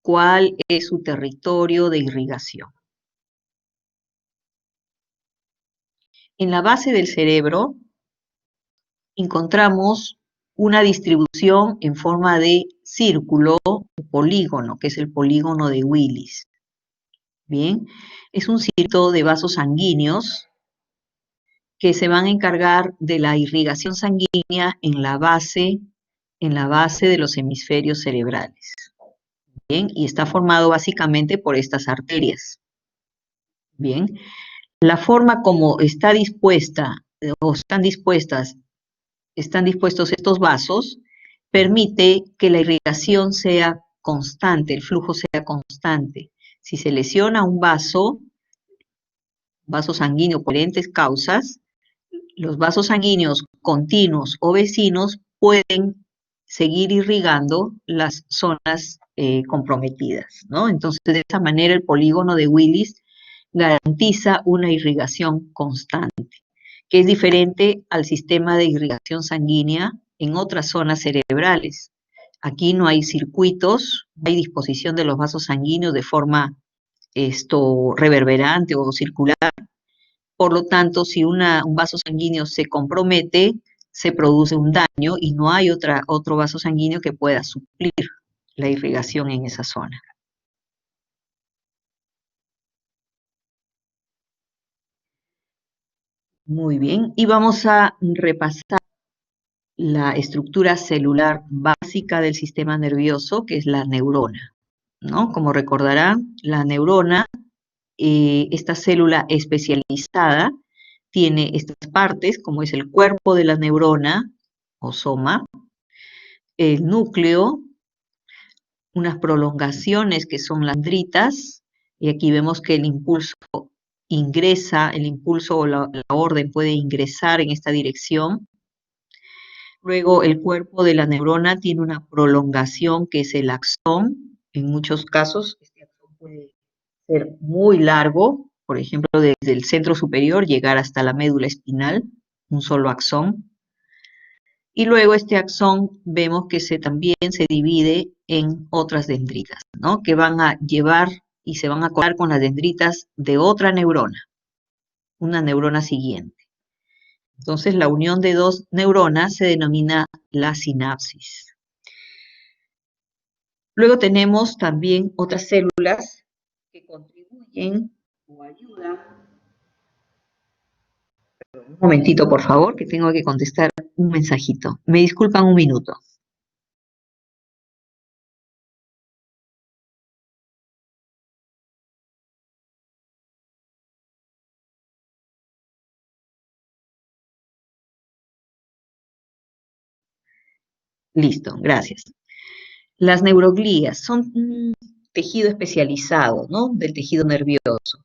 ¿cuál es su territorio de irrigación? En la base del cerebro encontramos una distribución en forma de círculo o polígono, que es el polígono de Willis. Bien, es un circuito de vasos sanguíneos que se van a encargar de la irrigación sanguínea en la base de los hemisferios cerebrales. Bien, y está formado básicamente por estas arterias. Bien, la forma como está dispuesta o están dispuestos estos vasos permite que la irrigación sea constante, el flujo sea constante. Si se lesiona un vaso sanguíneo por diferentes causas, los vasos sanguíneos continuos o vecinos pueden seguir irrigando las zonas comprometidas, ¿no? Entonces, de esa manera, el polígono de Willis garantiza una irrigación constante, que es diferente al sistema de irrigación sanguínea en otras zonas cerebrales. Aquí no hay circuitos, no hay disposición de los vasos sanguíneos de forma reverberante o circular. Por lo tanto, si un vaso sanguíneo se compromete, se produce un daño y no hay otro vaso sanguíneo que pueda suplir la irrigación en esa zona. Muy bien, y vamos a repasar la estructura celular básica del sistema nervioso, que es la neurona, ¿no? Como recordarán, la neurona, esta célula especializada, tiene estas partes, como es el cuerpo de la neurona, o soma, el núcleo, unas prolongaciones que son las dendritas, y aquí vemos que el impulso ingresa, el impulso o la orden puede ingresar en esta dirección. Luego el cuerpo de la neurona tiene una prolongación que es el axón. En muchos casos este axón puede ser muy largo, por ejemplo, desde el centro superior llegar hasta la médula espinal, un solo axón. Y luego este axón vemos que también se divide en otras dendritas, ¿no? Que van a llevar y se van a colar con las dendritas de otra neurona, una neurona siguiente. Entonces la unión de dos neuronas se denomina la sinapsis. Luego tenemos también otras células que contribuyen o ayudan. Un momentito, por favor, que tengo que contestar un mensajito. Me disculpan un minuto. Listo, gracias. Las neuroglías son un tejido especializado, ¿no? Del tejido nervioso.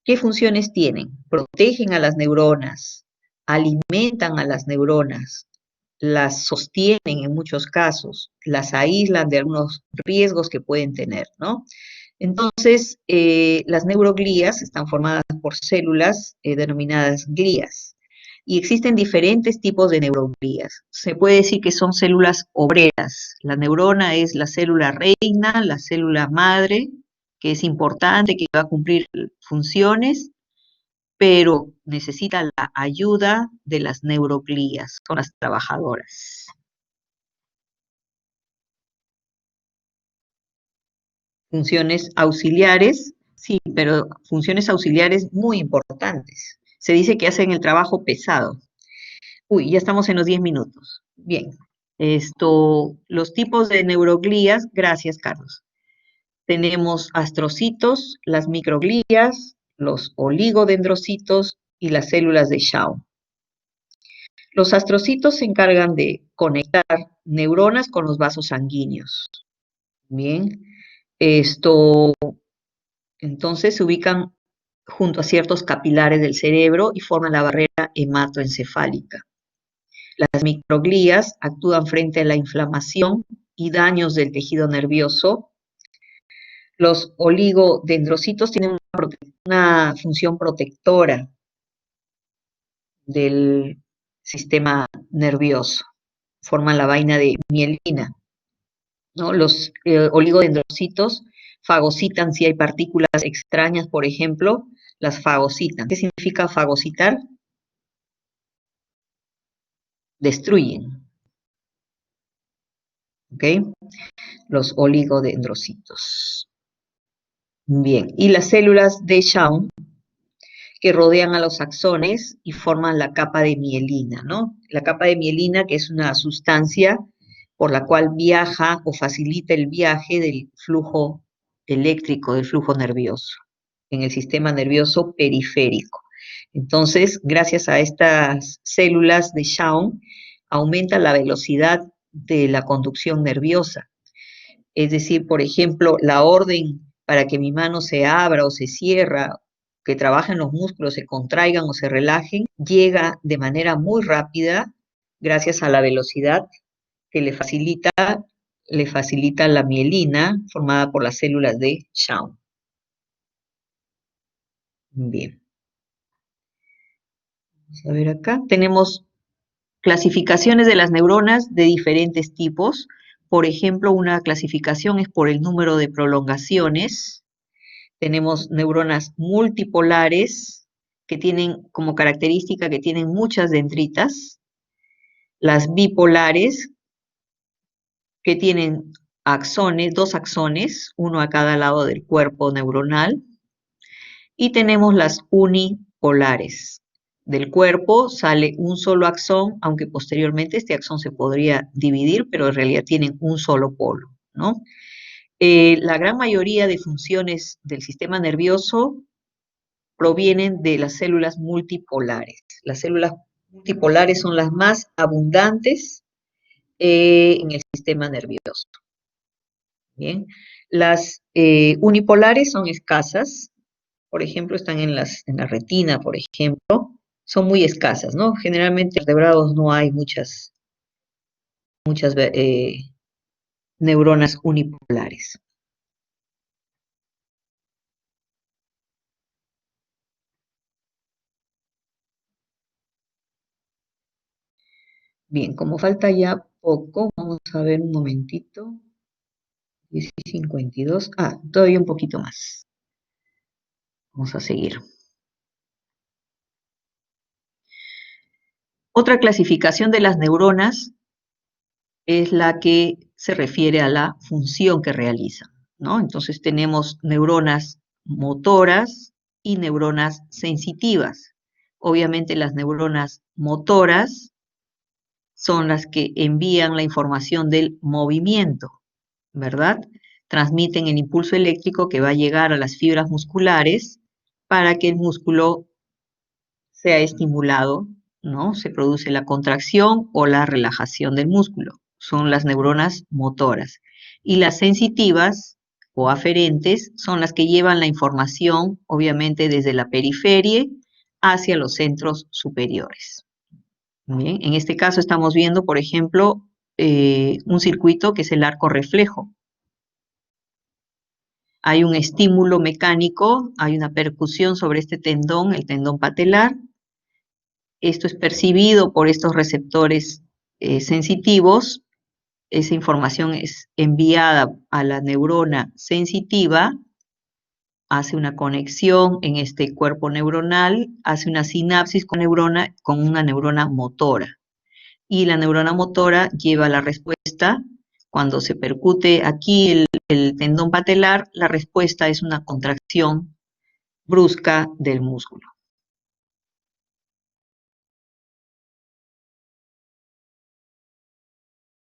¿Qué funciones tienen? Protegen a las neuronas, alimentan a las neuronas, las sostienen en muchos casos, las aíslan de algunos riesgos que pueden tener, ¿no? Entonces, las neuroglías están formadas por células denominadas glías. Y existen diferentes tipos de neuroglías. Se puede decir que son células obreras. La neurona es la célula reina, la célula madre, que es importante, que va a cumplir funciones, pero necesita la ayuda de las neuroglías, son las trabajadoras. Funciones auxiliares, sí, pero funciones auxiliares muy importantes. Se dice que hacen el trabajo pesado. Uy, ya estamos en los 10 minutos. Bien, los tipos de neuroglías, gracias Carlos. Tenemos astrocitos, las microglías, los oligodendrocitos y las células de Schwann. Los astrocitos se encargan de conectar neuronas con los vasos sanguíneos. Bien, entonces se ubican junto a ciertos capilares del cerebro y forman la barrera hematoencefálica. Las microglías actúan frente a la inflamación y daños del tejido nervioso. Los oligodendrocitos tienen una función protectora del sistema nervioso. Forman la vaina de mielina, ¿no? Los oligodendrocitos fagocitan si hay partículas extrañas, por ejemplo, las fagocitan. ¿Qué significa fagocitar? Destruyen. ¿Ok? Los oligodendrocitos. Bien, y las células de Schwann que rodean a los axones y forman la capa de mielina, ¿no? La capa de mielina, que es una sustancia por la cual viaja o facilita el viaje del flujo eléctrico, del flujo nervioso, en el sistema nervioso periférico. Entonces, gracias a estas células de Schwann, aumenta la velocidad de la conducción nerviosa. Es decir, por ejemplo, la orden para que mi mano se abra o se cierra, que trabajen los músculos, se contraigan o se relajen, llega de manera muy rápida gracias a la velocidad que le facilita la mielina formada por las células de Schwann. Bien. Vamos a ver acá. Tenemos clasificaciones de las neuronas de diferentes tipos. Por ejemplo, una clasificación es por el número de prolongaciones. Tenemos neuronas multipolares que tienen como característica que tienen muchas dendritas. Las bipolares que tienen axones, 2 axones, uno a cada lado del cuerpo neuronal. Y tenemos las unipolares. Del cuerpo sale un solo axón, aunque posteriormente este axón se podría dividir, pero en realidad tienen un solo polo, ¿no? La gran mayoría de funciones del sistema nervioso provienen de las células multipolares. Las células multipolares son las más abundantes en el sistema nervioso. Bien, las unipolares son escasas, por ejemplo, están en la retina, por ejemplo, son muy escasas, ¿no? Generalmente en vertebrados no hay muchas neuronas unipolares. Bien, como falta ya poco, vamos a ver un momentito. 10:52. Ah, todavía un poquito más. Vamos a seguir. Otra clasificación de las neuronas es la que se refiere a la función que realizan, ¿no? Entonces tenemos neuronas motoras y neuronas sensitivas. Obviamente las neuronas motoras son las que envían la información del movimiento, ¿verdad? Transmiten el impulso eléctrico que va a llegar a las fibras musculares para que el músculo sea estimulado, ¿no? Se produce la contracción o la relajación del músculo. Son las neuronas motoras. Y las sensitivas o aferentes son las que llevan la información, obviamente, desde la periferia hacia los centros superiores. Bien, en este caso estamos viendo, por ejemplo, un circuito que es el arco reflejo. Hay un estímulo mecánico, hay una percusión sobre este tendón, el tendón patelar. esto es percibido por estos receptores sensitivos, esa información es enviada a la neurona sensitiva, hace una conexión en este cuerpo neuronal, hace una sinapsis con una neurona motora. Y la neurona motora lleva la respuesta. Cuando se percute aquí el tendón patelar, la respuesta es una contracción brusca del músculo.